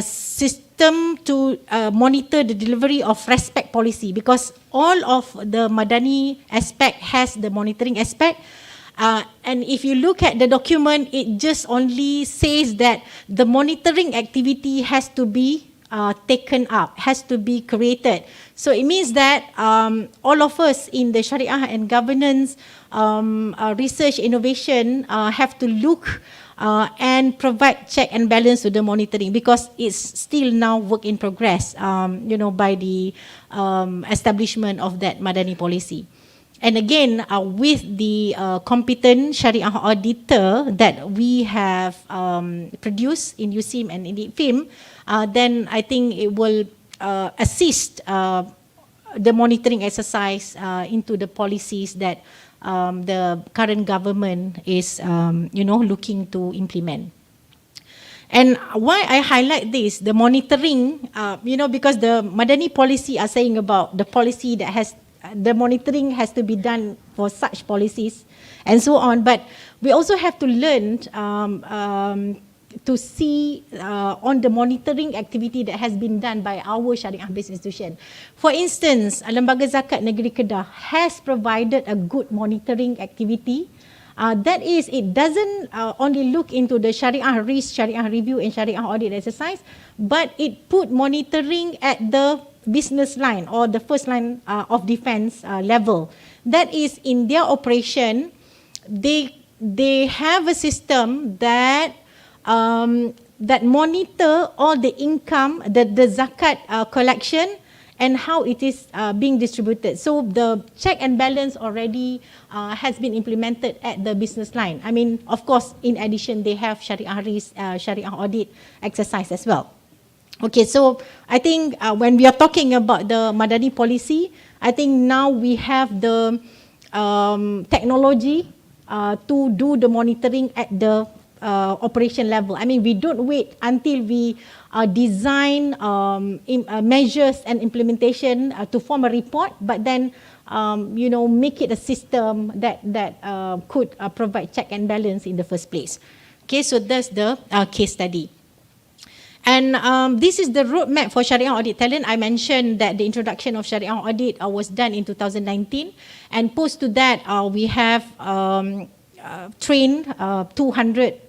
system to monitor the delivery of respect policy, because all of the Madani aspect has the monitoring aspect. And if you look at the document, it just only says that the monitoring activity has to be taken up, has to be created. So it means that all of us in the Sharia and governance research innovation have to look and provide check and balance to the monitoring, because it's still now work in progress, by the establishment of that Madani policy. And again, with the competent Sharia auditor that we have produced in USIM and in IFIM, then I think it will assist the monitoring exercise into the policies that the current government is, looking to implement. And why I highlight this, the monitoring, because the Madani policy are saying about the policy that has, the monitoring has to be done for such policies and so on. But we also have to learn to see on the monitoring activity that has been done by our Sharia-based institution. For instance, Lembaga Zakat Negeri Kedah has provided a good monitoring activity That is, it doesn't only look into the Shariah risk, Shariah review and Shariah audit exercise, but it put monitoring at the business line or the first line of defense level. That is, in their operation, they have a system that that monitor all the income, the zakat collection, and how it is being distributed. So the check and balance already has been implemented at the business line. I mean, of course, in addition, they have Shariah risk, Shariah audit exercise as well. Okay, so I think when we are talking about the Madani policy, I think now we have the technology to do the monitoring at the operation level. I mean, we don't wait until we design measures and implementation to form a report, but then make it a system that could provide check and balance in the first place. Okay, so that's the case study. And this is the roadmap for Shariah audit talent. I mentioned that the introduction of Shariah audit was done in 2019, and post to that we have trained 200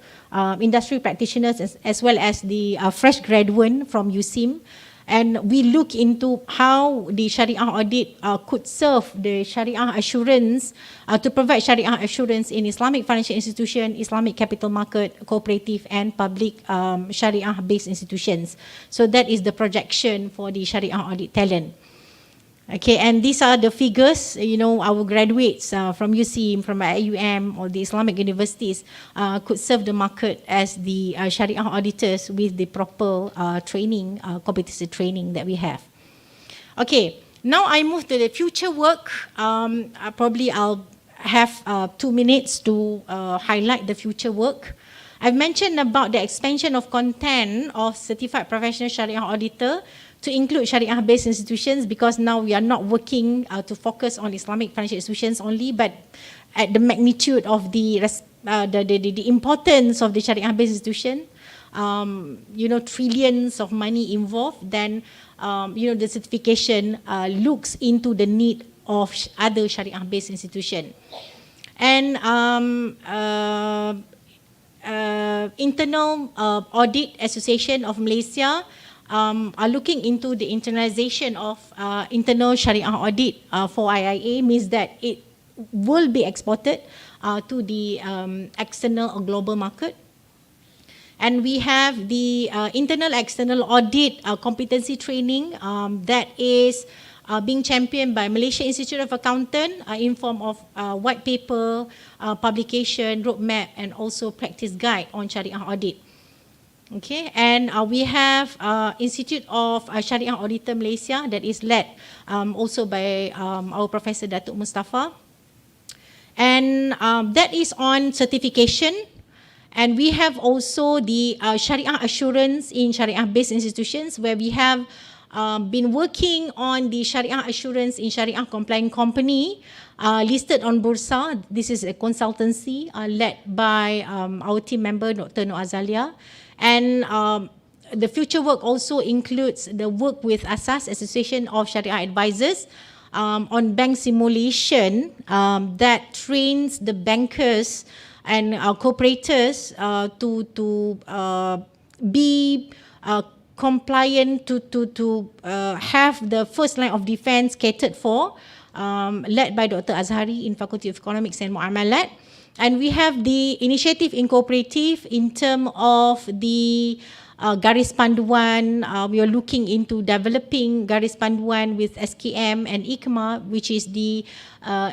industry practitioners as well as the fresh graduate from USIM, and we look into how the Shariah audit could serve the Shariah assurance to provide Shariah assurance in Islamic financial institution, Islamic capital market, cooperative and public Shariah-based institutions. So that is the projection for the Shariah audit talent. Okay, and these are the figures, our graduates from USIM, from IUM or the Islamic universities could serve the market as the Shariah auditors with the proper training, competency training that we have. Okay, now I move to the future work. Probably I'll have 2 minutes to highlight the future work. I've mentioned about the expansion of content of Certified Professional Shariah Auditor to include Shariah-based institutions, because now we are not working to focus on Islamic financial institutions only, but at the magnitude of the importance of the Shariah-based institution, trillions of money involved, then the certification looks into the need of other Shariah-based institution. And Internal Audit Association of Malaysia are looking into the internalization of internal Shariah audit for IIA, means that it will be exported to the external or global market. And we have the internal external audit competency training that is being championed by Malaysia Institute of Accountant in form of white paper, publication, roadmap, and also practice guide on Shariah audit. Okay, and we have Institute of Shariah Auditor Malaysia that is led also by our Professor Datuk Mustafa, and that is on certification. And we have also the Shariah Assurance in Shariah-based institutions, where we have been working on the Shariah Assurance in Shariah Compliant Company listed on Bursa. This is a consultancy led by our team member Dr. Nur Azalia. And the future work also includes the work with ASAS, Association of Shariah Advisors, on bank simulation that trains the bankers and cooperators to be compliant, to have the first line of defense catered for, led by Dr. Azhari in Fakulti of Economics and Muamalat. And we have the initiative in cooperative in terms of the Garis Panduan. We are looking into developing Garis Panduan with SKM and IKMA, which is the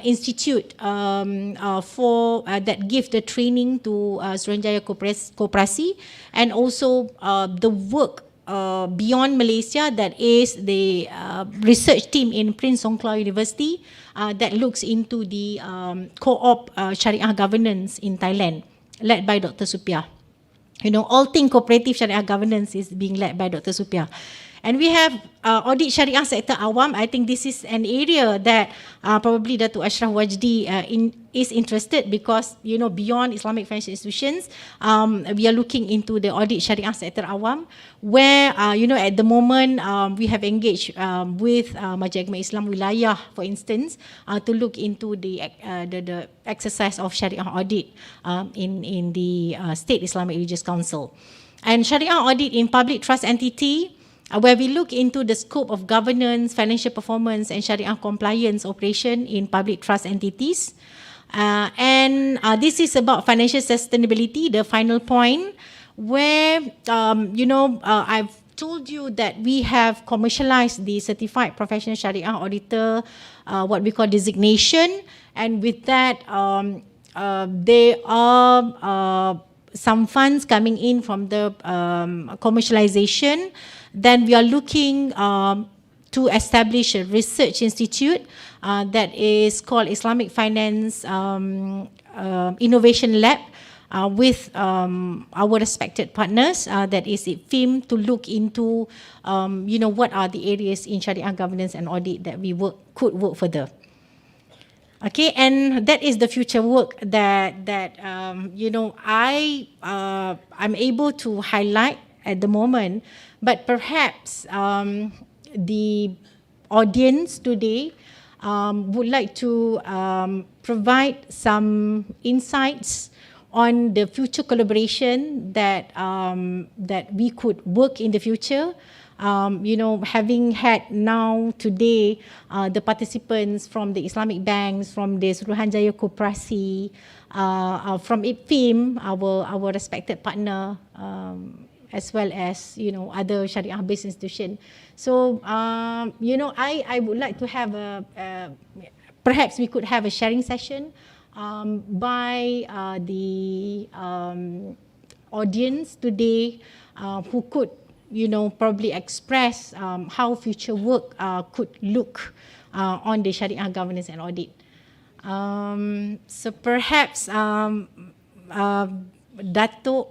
institute for that gives the training to Suruhanjaya Koperasi, and also the work beyond Malaysia, that is the research team in Prince Songkhla University that looks into the co-op Shariah governance in Thailand, led by Dr. Supia. All things cooperative Shariah governance is being led by Dr. Supia. And we have audit syariah sektor awam. I think this is an area that probably Datuk Ashraf Wajdi is interested, because beyond Islamic financial institutions, we are looking into the audit syariah sector awam, where at the moment we have engaged with Majlis Islam Wilayah, for instance, to look into the exercise of syariah audit in the State Islamic Religious Council. And syariah audit in public trust entity, where we look into the scope of governance, financial performance and syariah compliance operation in public trust entities. And this is about financial sustainability, the final point, where, I've told you that we have commercialized the Certified Professional Shariah Auditor, what we call designation, and with that, there are some funds coming in from the commercialization. Then we are looking to establish a research institute that is called Islamic Finance Innovation Lab with our respected partners, that is IFIM, to look into what are the areas in Sharia governance and audit that we could work further. Okay, and that is the future work that I'm able to highlight at the moment. But perhaps the audience today would like to provide some insights on the future collaboration that we could work in the future. Having had now today the participants from the Islamic banks, from the Suruhanjaya Koperasi, from IPFIM, our respected partner, as well as other Sharia-based institutions. So I would like to have perhaps we could have a sharing session by the audience today, who could probably express how future work could look on the Sharia governance and audit. So perhaps Datuk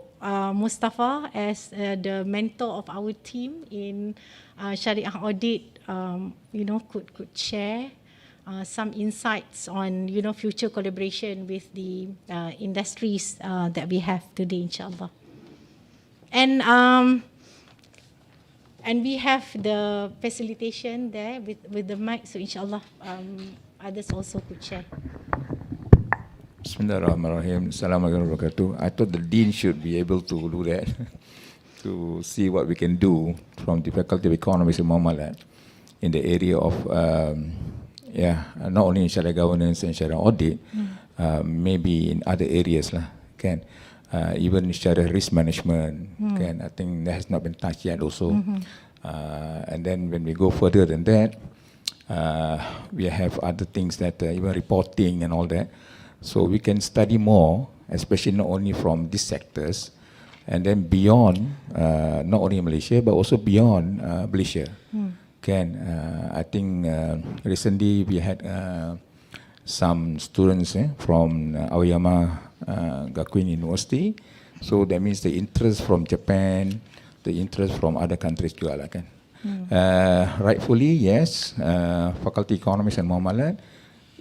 Mustafa, as the mentor of our team in Sharia audit, could share some insights on future collaboration with the industries that we have today, inshallah. And we have the facilitation there with the mic, so inshallah others also could share. Bismillahirrahmanirrahim. Assalamualaikum warahmatullahi wabarakatuh. I thought the dean should be able to do that, to see what we can do from the Faculty of Economics and Muamalat in the area of, not only in Sharia governance and Sharia audit, maybe in other areas lah, kan. Even Sharia risk management, kan. I think that has not been touched yet also. And then when we go further than that, we have other things that even reporting and all that. So we can study more, especially not only from these sectors, and then beyond, not only Malaysia, but also beyond Malaysia. I think recently we had some students from Aoyama Gakuin University. So that means the interest from Japan, the interest from other countries juga lah, kan. Rightfully, yes, Faculty Economics and Muamalat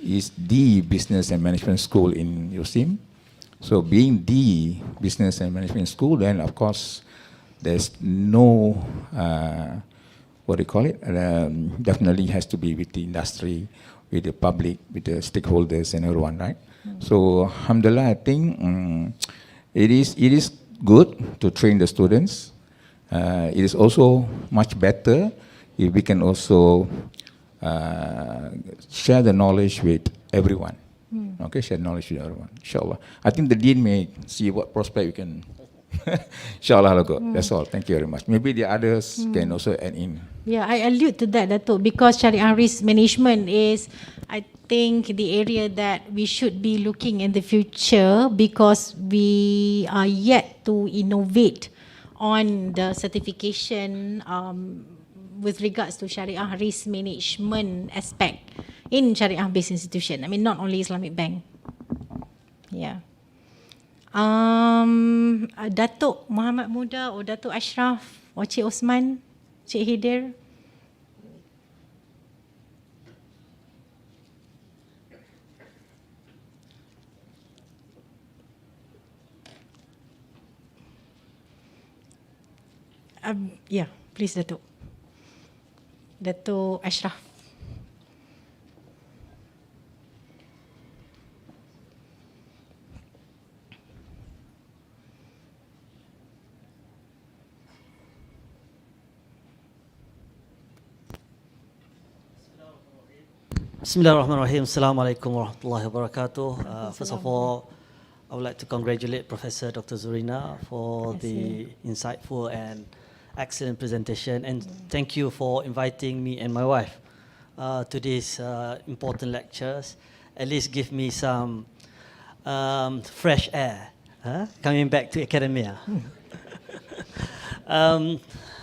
is the business and management school in USIM. So being the business and management school, then of course there's no, definitely has to be with the industry, with the public, with the stakeholders and everyone, right? So alhamdulillah, I think it is good to train the students. It is also much better if we can also share the knowledge with everyone. Okay, share knowledge with everyone, inshallah. I think the dean may see what prospect we can, inshallah. That's all. Thank you very much. Maybe the others can also add in. Yeah, I allude to that, Datuk, because Sharia risk management is, I think, the area that we should be looking in the future, because we are yet to innovate on the certification with regards to Sharia risk management aspect in Sharia-based institution. I mean, not only Islamic Bank. Yeah. Datuk Muhammad Muda or Datuk Ashraf or Cik Osman, Cik Hidir. Yeah, please Datuk. Datuk Ashraf. Bismillahirrahmanirrahim. Assalamualaikum warahmatullahi wabarakatuh. First of all, I would like to congratulate Professor Dr. Zurina for the insightful and excellent presentation, and thank you for inviting me and my wife to these important lectures. At least give me some fresh air coming back to academia.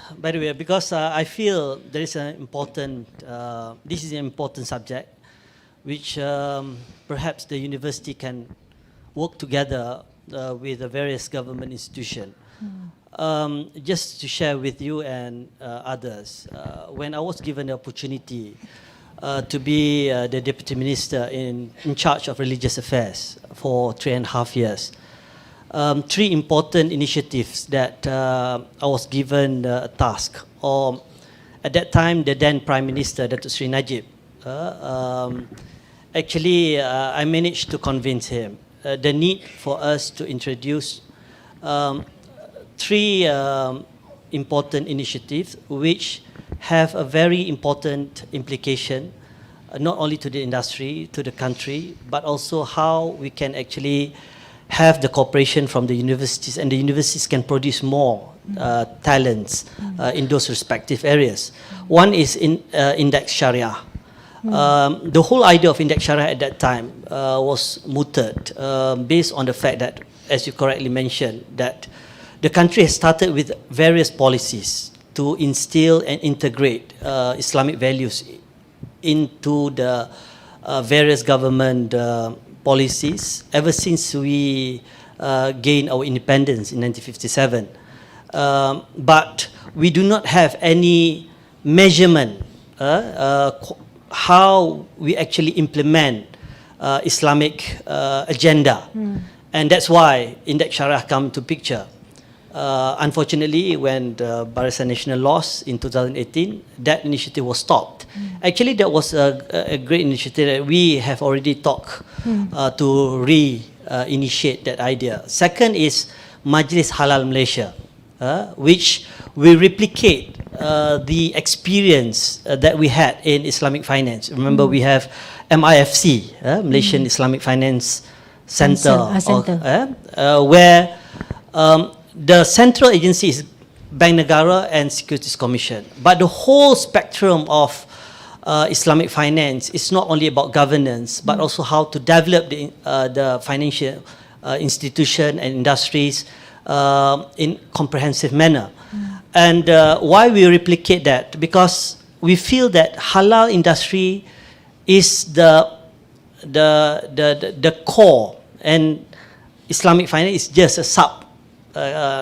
By the way, because I feel there is an important, this is an important subject, which perhaps the university can work together with the various government institutions. Just to share with you and others, when I was given the opportunity to be the Deputy Minister in charge of religious affairs for 3.5 years, three important initiatives that I was given a task. At that time, the then Prime Minister, Datuk Sri Najib, actually I managed to convince him the need for us to introduce three important initiatives which have a very important implication, not only to the industry, to the country, but also how we can actually have the cooperation from the universities, and the universities can produce more talents in those respective areas. One is Index Shariah. The whole idea of Index Shariah at that time was mooted based on the fact that, as you correctly mentioned, that the country has started with various policies to instill and integrate Islamic values into the various government policies ever since we gained our independence in 1957. But we do not have any measurement how we actually implement Islamic agenda. And that's why Index Shariah come to picture. Unfortunately, when the Barisan Nasional lost in 2018, that initiative was stopped. Actually, that was a great initiative that we have already talked to re-initiate that idea. Second is Majlis Halal Malaysia, which will replicate the experience that we had in Islamic finance. Remember, we have MIFC, Malaysian Islamic Finance Center, where the central agency is Bank Negara and Securities Commission. But the whole spectrum of Islamic finance is not only about governance, but also how to develop the financial institution and industries in comprehensive manner. And why we replicate that? Because we feel that halal industry is the core, and Islamic finance is just a sub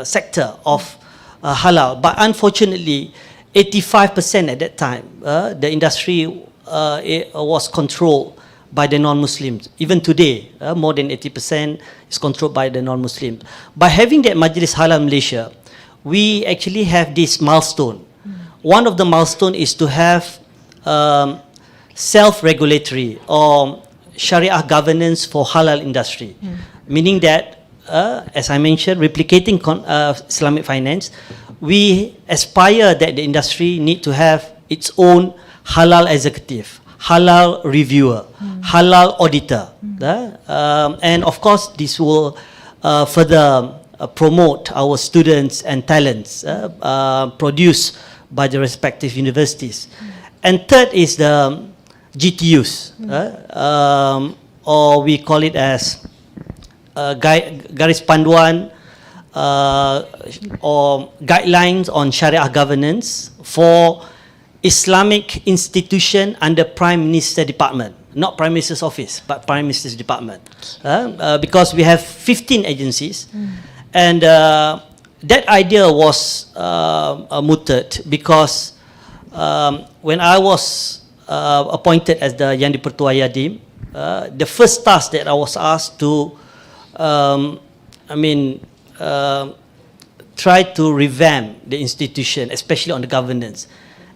sector of halal. But unfortunately, 85% at that time, the industry was controlled by the non-Muslims. Even today, more than 80% is controlled by the non-Muslims. By having that Majlis Halal Malaysia, we actually have this milestone. One of the milestones is to have self-regulatory or Sharia governance for halal industry, meaning that, as I mentioned, replicating Islamic finance, we aspire that the industry need to have its own halal executive, halal reviewer, halal auditor. And of course, this will further promote our students and talents produced by the respective universities. And third is the GTUs, or we call it as garis panduan or guidelines on Sharia governance for Islamic institution under Prime Minister Department, not Prime Minister's Office, but Prime Minister's Department, because we have 15 agencies, and that idea was mooted because when I was appointed as the Yang di-Pertua Yadim, the first task that I was asked to, try to revamp the institution, especially on the governance.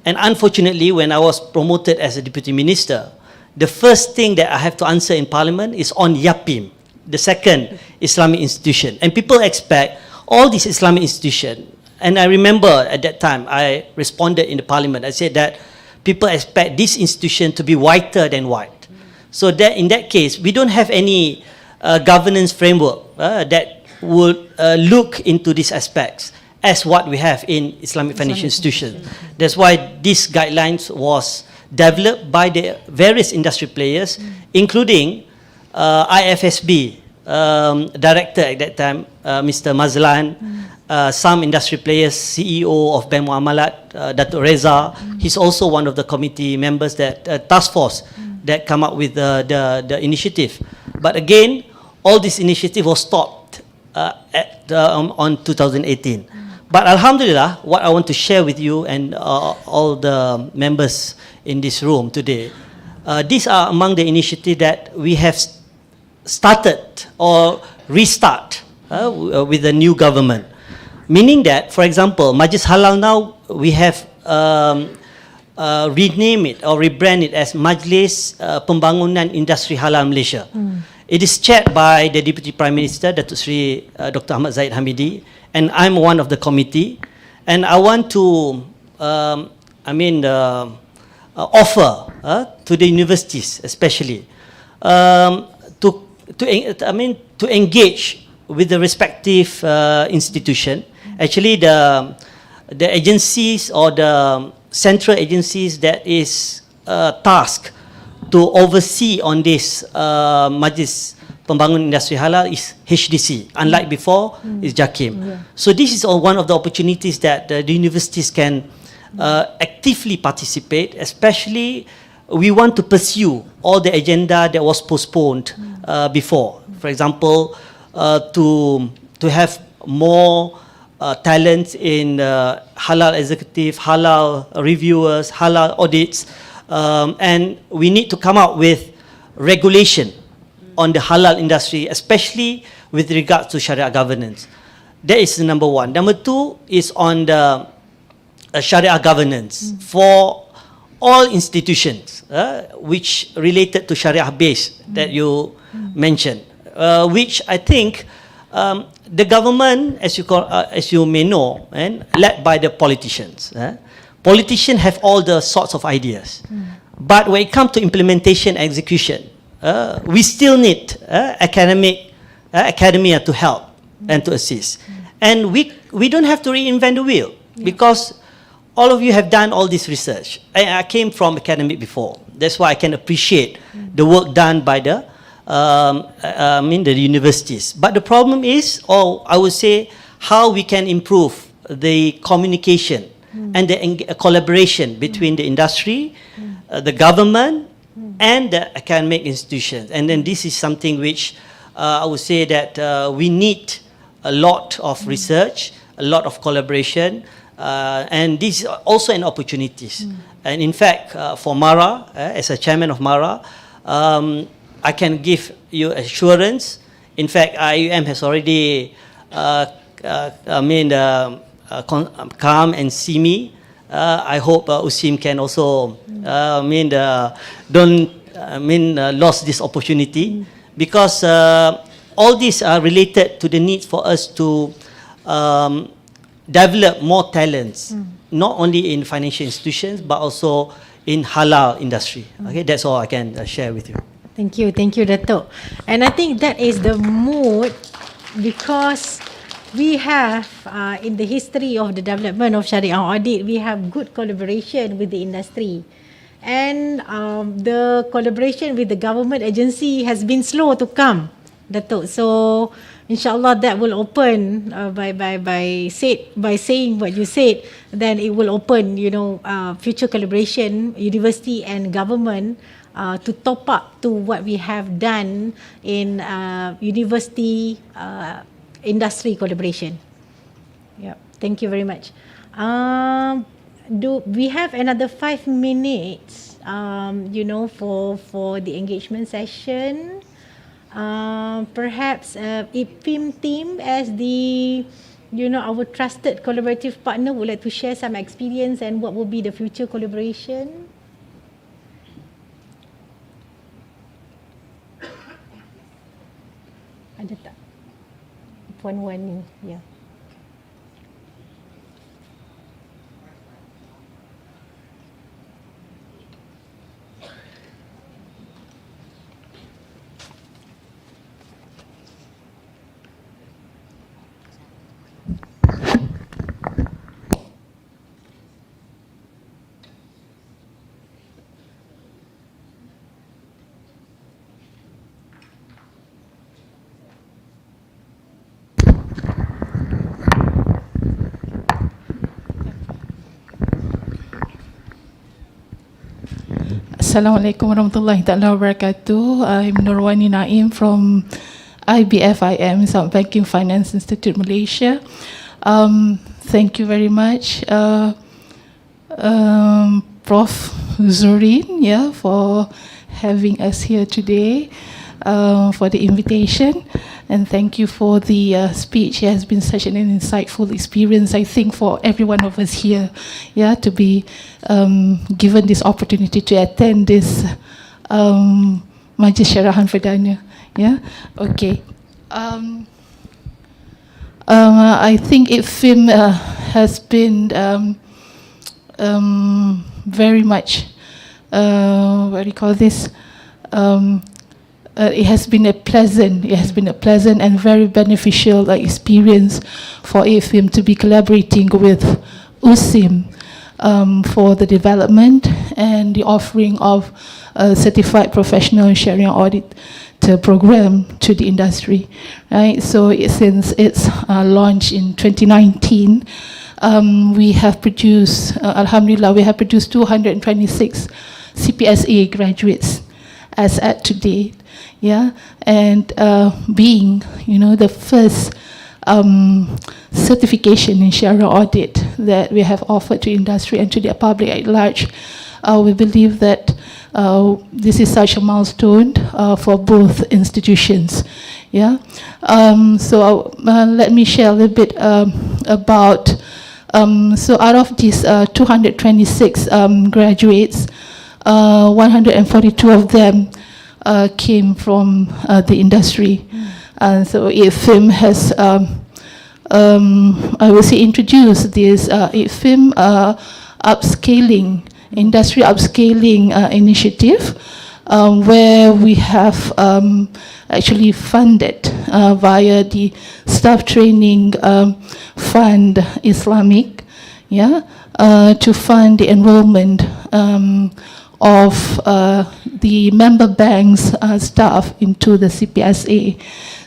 And unfortunately, when I was promoted as a deputy minister, the first thing that I have to answer in Parliament is on YAPIM, the second Islamic institution. And people expect all these Islamic institutions, and I remember at that time, I responded in the Parliament, I said that people expect this institution to be whiter than white. So that in that case, we don't have any governance framework that would look into these aspects as what we have in Islamic financial institutions. That's why these guidelines was developed by the various industry players, including IFSB director at that time, Mr. Mazlan, some industry players, CEO of Bank Muamalat, Datuk Reza. He's also one of the committee members that task force that come up with the initiative. But again, all this initiative was stopped on 2018. But Alhamdulillah, what I want to share with you and all the members in this room today, these are among the initiatives that we have started or restart with the new government. Meaning that, for example, Majlis Halal now, we have rename it or rebrand it as Majlis Pembangunan Industri Halal Malaysia. It is chaired by the Deputy Prime Minister, Datuk Seri Dr. Ahmad Zahid Hamidi, and I'm one of the committee. And I want to, offer to the universities, especially, to engage with the respective institution. Actually, the agencies or the central agencies that is tasked to oversee on this Majlis Pembangunan Industri Halal is HDC. Unlike before, is JAKIM. So this is one of the opportunities that the universities can actively participate, especially we want to pursue all the agenda that was postponed before. For example, to have more talents in halal executive, halal reviewers, halal audits, and we need to come up with regulation on the halal industry, especially with regards to Sharia governance. That is the number one. Number two is on the Sharia governance for all institutions which related to Sharia base that you mentioned, which I think the government, as you may know, and led by the politicians. Politicians have all the sorts of ideas, but when it comes to implementation, execution, we still need academia to help and to assist. And we don't have to reinvent the wheel, because all of you have done all this research. I came from academic before. That's why I can appreciate the work done by the universities. But the problem is, or I would say, how we can improve the communication and the collaboration between the industry, the government, and the academic institutions. And then this is something which I would say that we need a lot of research, a lot of collaboration, and this is also an opportunity. And in fact, for MARA, as a chairman of MARA, I can give you assurance. In fact, IUM has already come and see me. I hope Usim can also lost this opportunity, because all these are related to the need for us to develop more talents, not only in financial institutions but also in halal industry. Okay, that's all I can share with you. Thank you, Dato'. And I think that is the mood, because we have, in the history of the development of Sharia audit, we have good collaboration with the industry. And the collaboration with the government agency has been slow to come, Dato'. So, inshallah, that will open by saying what you said. Then it will open, future collaboration, university and government, to top up to what we have done in university industry collaboration. Yeah, thank you very much. do we have another 5 minutes, for the engagement session? Perhaps IPFIM team as the, our trusted collaborative partner would like to share some experience and what will be the future collaboration? Ada tak? Puan Wani, ya. Assalamualaikum warahmatullahi taala wabarakatuh. I'm Nurwani Naim from IBFIM, Islamic Banking Finance Institute Malaysia. Thank you very much, Prof. Zurin, for having us here today, for the invitation. And thank you for the speech. It has been such an insightful experience, I think, for every one of us here, to be given this opportunity to attend this Majlis Syarahan Perdana. Okay. I think IPFIM has been very much, what do you call this? It has been a pleasant and very beneficial experience for IPFIM to be collaborating with USIM for the development and the offering of a certified professional Shariah audit program to the industry. Right. So since its launch in 2019, we have produced, Alhamdulillah, 226 CPSA graduates as at today. And being, the first certification in Shariah audit that we have offered to industry and to the public at large, we believe that this is such a milestone for both institutions. So let me share a little bit about. So out of these 226 graduates, 142 of them came from the industry. And so IPFIM has, I would say, introduced this IPFIM upscaling, industry upscaling initiative, where we have actually funded via the Staff Training Fund Islamic, to fund the enrollment of the member banks staff into the CPSA.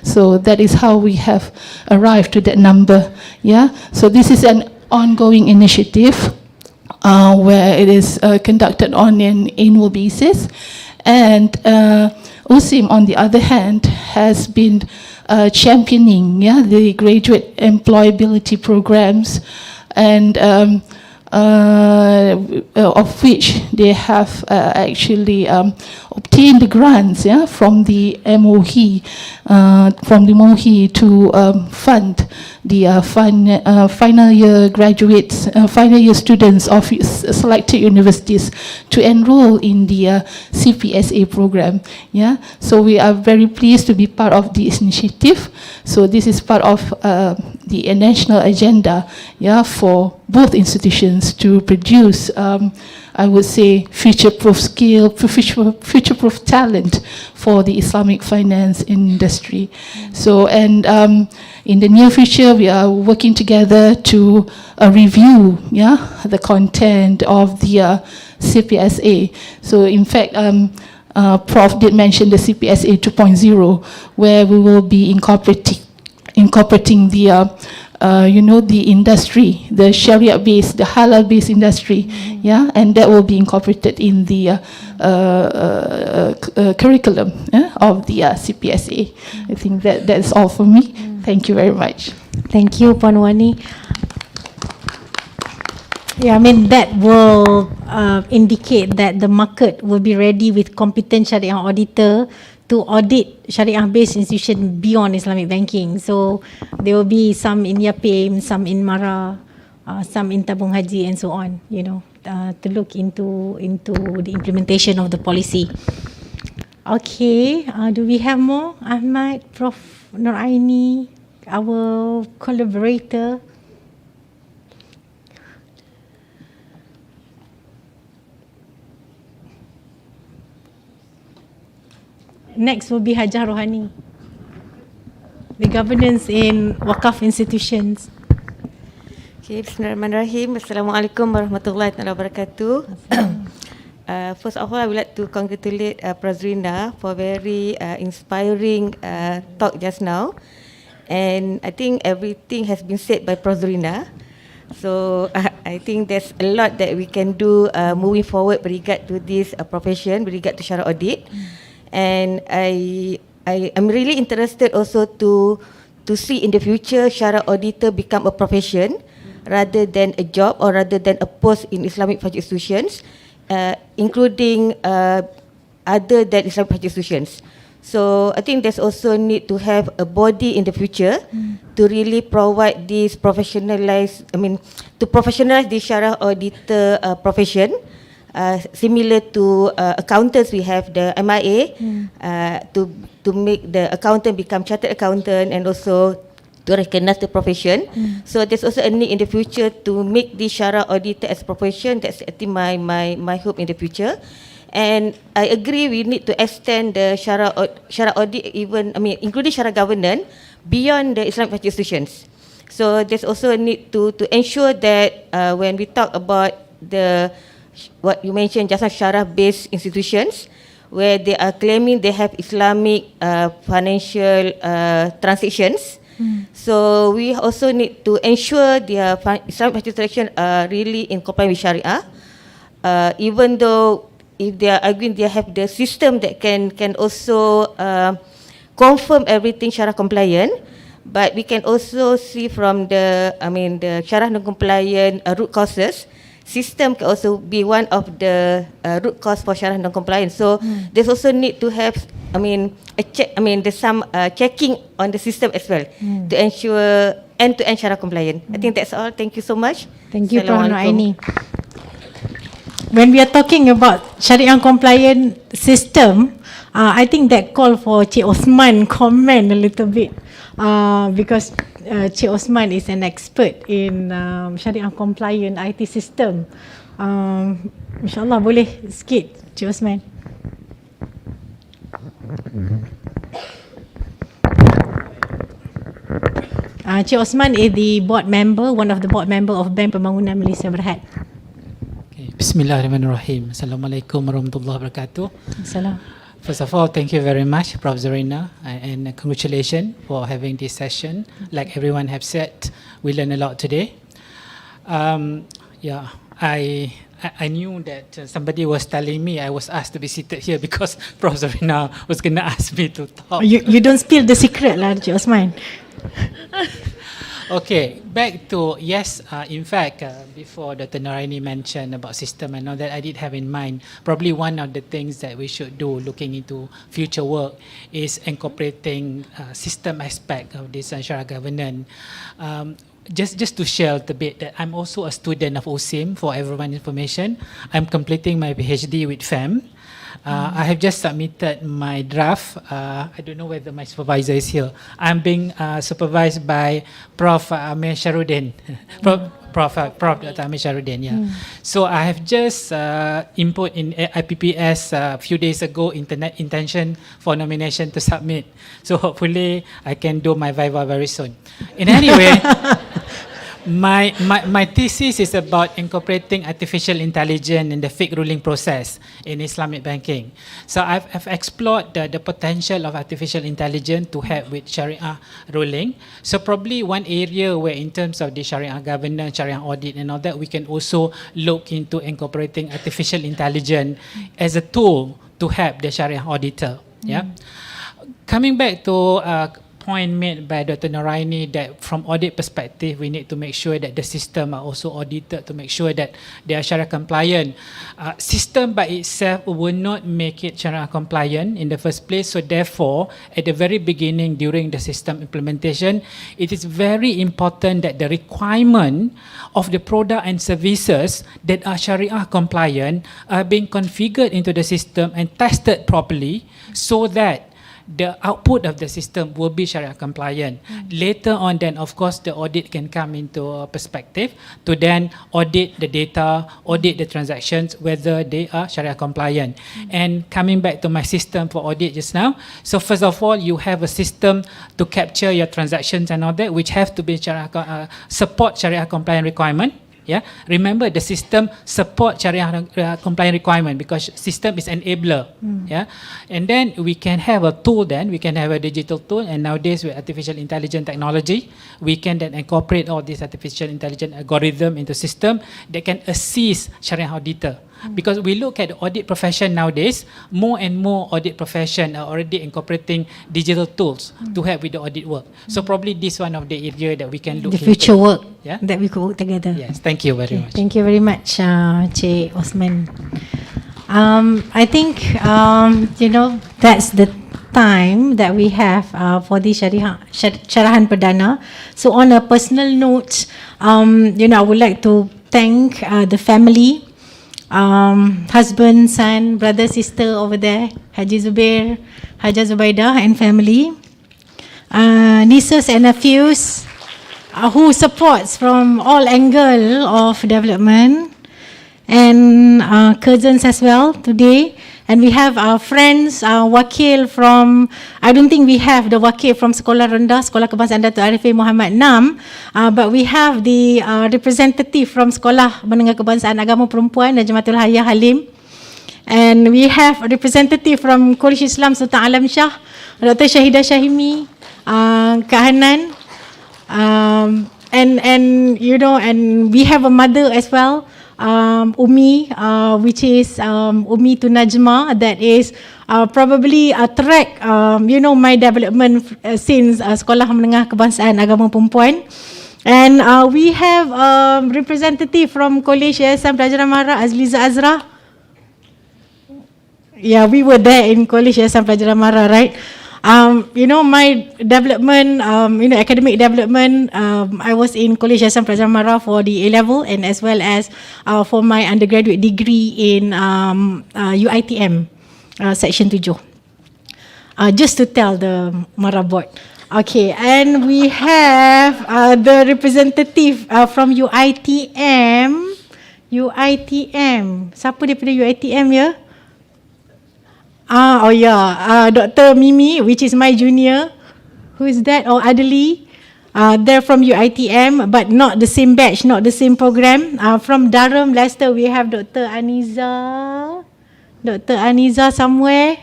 So that is how we have arrived to that number. So this is an ongoing initiative where it is conducted on an annual basis. And USIM, on the other hand, has been championing the graduate employability programs, and of which they have actually obtained the grants from the MOE, to fund the final year graduates, final year students of selected universities to enroll in the CPSA program. So we are very pleased to be part of this initiative. So this is part of the national agenda, for both institutions to produce, I would say, future-proof skill, future-proof talent for the Islamic finance industry. So, and in the near future, we are working together to review, the content of the CPSA. So, in fact, Prof did mention the CPSA 2.0, where we will be incorporating the the industry, the Sharia-based, the halal-based industry, and that will be incorporated in the curriculum of the CPSA. I think that's all for me. Thank you very much. Thank you, Puan Wani. Yeah, I mean that will indicate that the market will be ready with competent Syariah auditor to audit Syariah-based institution beyond Islamic banking. So there will be some in Yapim, some in Mara, some in Tabung Haji and so on. To look into the implementation of the policy. Okay, do we have more? Ahmad, Prof. Nuraini, our collaborator. Next will be Hajah Rohani, the governance in Waqaf institutions. Okay, Bismillahirrahmanirrahim. Assalamualaikum warahmatullahi wabarakatuh. First of all, I would like to congratulate Prof. Zurina for very inspiring talk just now. And I think everything has been said by Prof. Zurina. So I think there's a lot that we can do moving forward with regard to this profession, with regard to Syariah audit. And I am really interested also to see in the future Syariah auditor become a profession rather than a job or rather than a post in Islamic financial institutions, including other than Islamic financial institutions. So I think there's also need to have a body in the future to really provide this to professionalize the Syariah auditor profession. Similar to accountants, we have the MIA to make the accountant become chartered accountant and also to recognize the profession. So there's also a need in the future to make the Syariah auditor as a profession. That's I think my hope in the future. And I agree we need to extend the Syariah audit including Syariah governance beyond the Islamic financial institutions. So there's also a need to ensure that when we talk about what you mentioned just now, Syariah-based institutions, where they are claiming they have Islamic financial transactions. So we also need to ensure their Islamic financial transactions are really in compliance with Syariah. Even though if they are arguing they have the system that can also confirm everything Syariah compliant, but we can also see from the Syariah non-compliant root causes. System can also be one of the root cause for Syariah non-compliance. So there's also need to have, there's some checking on the system as well to ensure end-to-end Syariah compliant. I think that's all. Thank you so much. Thank you, Prof. Noaini. When we are talking about Syariah compliant system, I think that call for Cik Osman comment a little bit because Cik Osman is an expert in Syariah compliant IT system. InsyaAllah boleh sikit Cik Osman. Cik Osman is the board member, one of the board member of Bank Pembangunan Malaysia Berhad. Bismillahirrahmanirrahim. Assalamualaikum warahmatullahi wabarakatuh. Assalam. First of all, thank you very much, Prof. Zurina, and congratulations for having this session. Like everyone have said, we learned a lot today. I knew that somebody was telling me I was asked to be seated here because Prof. Zurina was going to ask me to talk. You don't spill the secret lah, Cik Osman. Okay, back to, yes, in fact, before Dr. Naraini mentioned about system and all that, I did have in mind, probably one of the things that we should do looking into future work is incorporating system aspect of this Syariah governance. Just to share a bit that I'm also a student of OSIM for everyone's information. I'm completing my PhD with FEM. I have just submitted my draft. I don't know whether my supervisor is here. I'm being supervised by Prof. Amir Sharudin. Prof. Dr. Amir Sharudin, yeah. So I have just input in IPPS a few days ago, intention for nomination to submit. So hopefully I can do my viva very soon. In any way, my thesis is about incorporating artificial intelligence in the fiqh ruling process in Islamic banking. So I've explored the potential of artificial intelligence to help with Sharia ruling. So probably one area where in terms of the Sharia governance, Sharia audit and all that, we can also look into incorporating artificial intelligence as a tool to help the Sharia auditor. Yeah. Coming back to point made by Dr. Noraini that from audit perspective, we need to make sure that the system are also audited to make sure that they are Shariah compliant. System by itself will not make it Shariah compliant in the first place. So therefore, at the very beginning during the system implementation, it is very important that the requirement of the product and services that are Shariah compliant are being configured into the system and tested properly so that the output of the system will be Shariah compliant. Later on then, of course, the audit can come into perspective to then audit the data, audit the transactions, whether they are Shariah compliant. And coming back to my system for audit just now, so first of all, you have a system to capture your transactions and all that, which have to be Shariah, support Shariah compliant requirement. Yeah, remember the system support Shariah compliant requirement because system is enabler. Yeah, and then we can have a tool. Then we can have a digital tool, and nowadays with artificial intelligence technology, we can then incorporate all these artificial intelligence algorithm into system that can assist Shariah auditor. Because we look at the audit profession nowadays, more and more audit profession are already incorporating digital tools to help with the audit work. So probably this one of the area that we can look The future into. work Yeah? that we could work together. Yes, thank you very much. Thank you very much, Cik Osman. I think, that's the time that we have for the Syarahan Perdana. So on a personal note, I would like to thank the family, husband, son, brother, sister over there, Haji Zubair, Haja Zubaidah and family, nieces and nephews who supports from all angle of development, and cousins as well today. And we have our friends, wakil from, I don't think we have the wakil from Sekolah Rendah, Sekolah Kebangsaan Datuk Arifin Muhammad 6, but we have the representative from Sekolah Menengah Kebangsaan Agama Perempuan, Najmatul Hayah Halim. And we have a representative from College Islam Sultan Alam Shah, Dr. Shahidah Shahimi, Kak Hanan, and we have a mother as well, Umi, which is Umi to Najma, that is probably a track, my development since Sekolah Menengah Kebangsaan Agama Perempuan. And we have a representative from College Yayasan Pelajaran Mara, Azliza Azra. Yeah, we were there in College Yayasan Pelajaran Mara, right? My development, academic development, I was in College Yayasan Pelajaran Mara for the A-level and as well as for my undergraduate degree in UITM, Section 7. Just to tell the Mara board. Okay, and we have the representative from UITM. Siapa daripada UITM ya? Dr. Mimi, which is my junior. Who is that? Or Adeli. They're from UITM, but not the same batch, not the same program. From Durham, Leicester, we have Dr. Aniza. Dr. Aniza somewhere.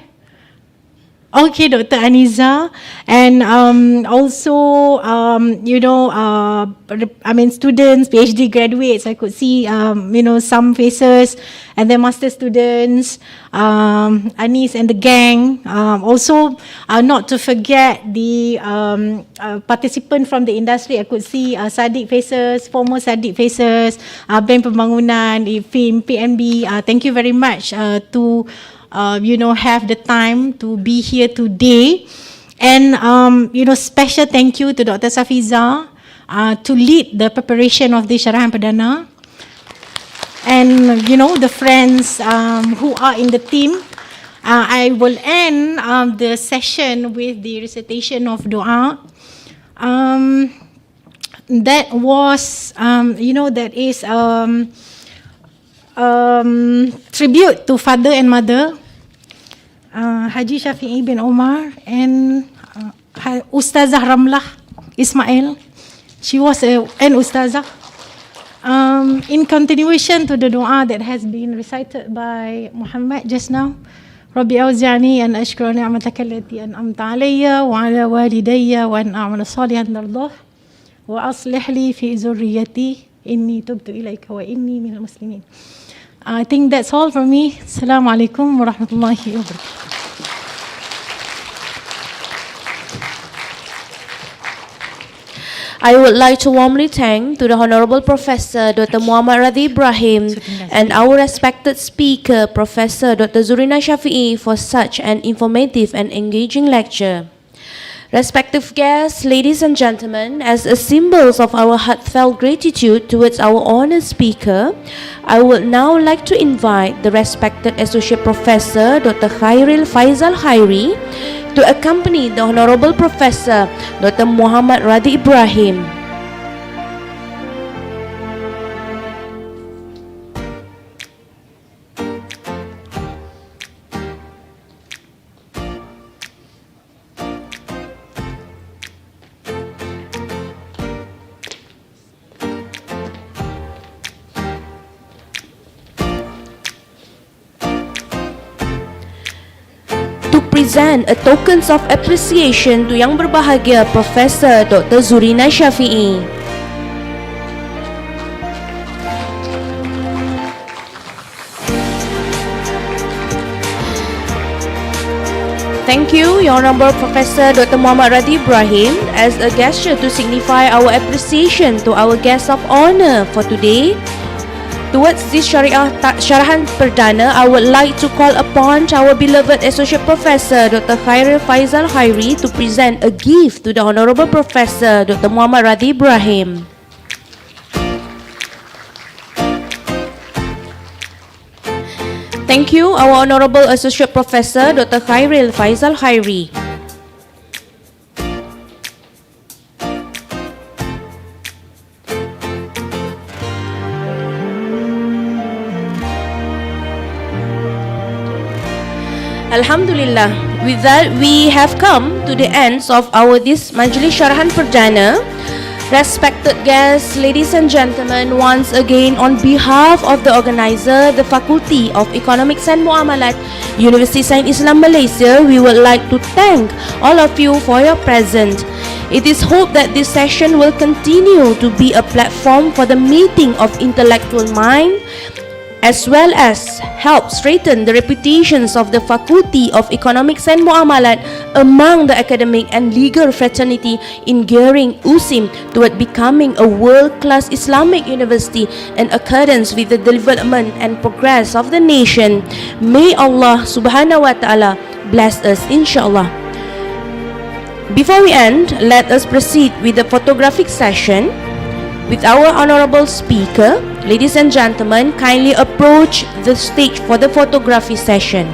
Okay, Dr. Aniza. And also, students, PhD graduates, I could see, some faces. And then master students, Anis and the gang. Also, not to forget the participant from the industry, I could see Sadiq faces, former Sadiq faces, Bank Pembangunan, FIM, PNB. Thank you very much to have the time to be here today. And, special thank you to Dr. Safiza to lead the preparation of the Syarahan Perdana. And, the friends who are in the team. I will end the session with the recitation of dua. That was, that is tribute to father and mother, Haji Shafii bin Omar and Ustazah Ramlah Ismail. She was an Ustazah. In continuation to the dua that has been recited by Muhammad just now, Rabbi awzi'ni an ashkura ni'mataka allati an'amta alayya wa ala walidayya wa an a'mala salihan tardah wa aslih li fi zurriyyati inni tubtu ilayka wa inni minal muslimin. I think that's all from me. Assalamualaikum warahmatullahi wabarakatuh. I would like to warmly thank to the Honorable Professor Dr. Muhammad Radhi Ibrahim and our respected speaker, Professor Dr. Zurina Shafii, for such an informative and engaging lecture. Respective guests, ladies and gentlemen, as a symbol of our heartfelt gratitude towards our honored speaker, I would now like to invite the respected Associate Professor Dr. Khairil Faizal Khairi to accompany the Honorable Professor Dr. Muhammad Radhi Ibrahim. Present a tokens of appreciation to Yang Berbahagia Professor Dr. Zurina Shafii. Thank you, Your Honourable Professor Dr. Muhammad Radhi Ibrahim, as a gesture to signify our appreciation to our guest of honour for today. Towards this Syarahan Perdana, I would like to call upon our beloved Associate Professor Dr. Khairil Faizal Khairi to present a gift to the Honourable Professor Dr. Muhammad Radhi Ibrahim. Thank you, our Honourable Associate Professor Dr. Khairil Faizal Khairi. Alhamdulillah, with that we have come to the ends of this Majlis Syarahan Perdana. Respected guests, ladies and gentlemen, once again on behalf of the organizer, the Fakulti of Economics and Muamalat, Universiti Sains Islam Malaysia, we would like to thank all of you for your presence. It is hoped that this session will continue to be a platform for the meeting of intellectual mind, as well as help strengthen the reputations of the Fakulti of Economics and Muamalat among the academic and legal fraternity in gearing USIM toward becoming a world-class Islamic university in accordance with the development and progress of the nation. May Allah subhanahu wa ta'ala bless us, inshallah. Before we end, let us proceed with the photographic session. With our honorable speaker, ladies and gentlemen, kindly approach the stage for the photography session.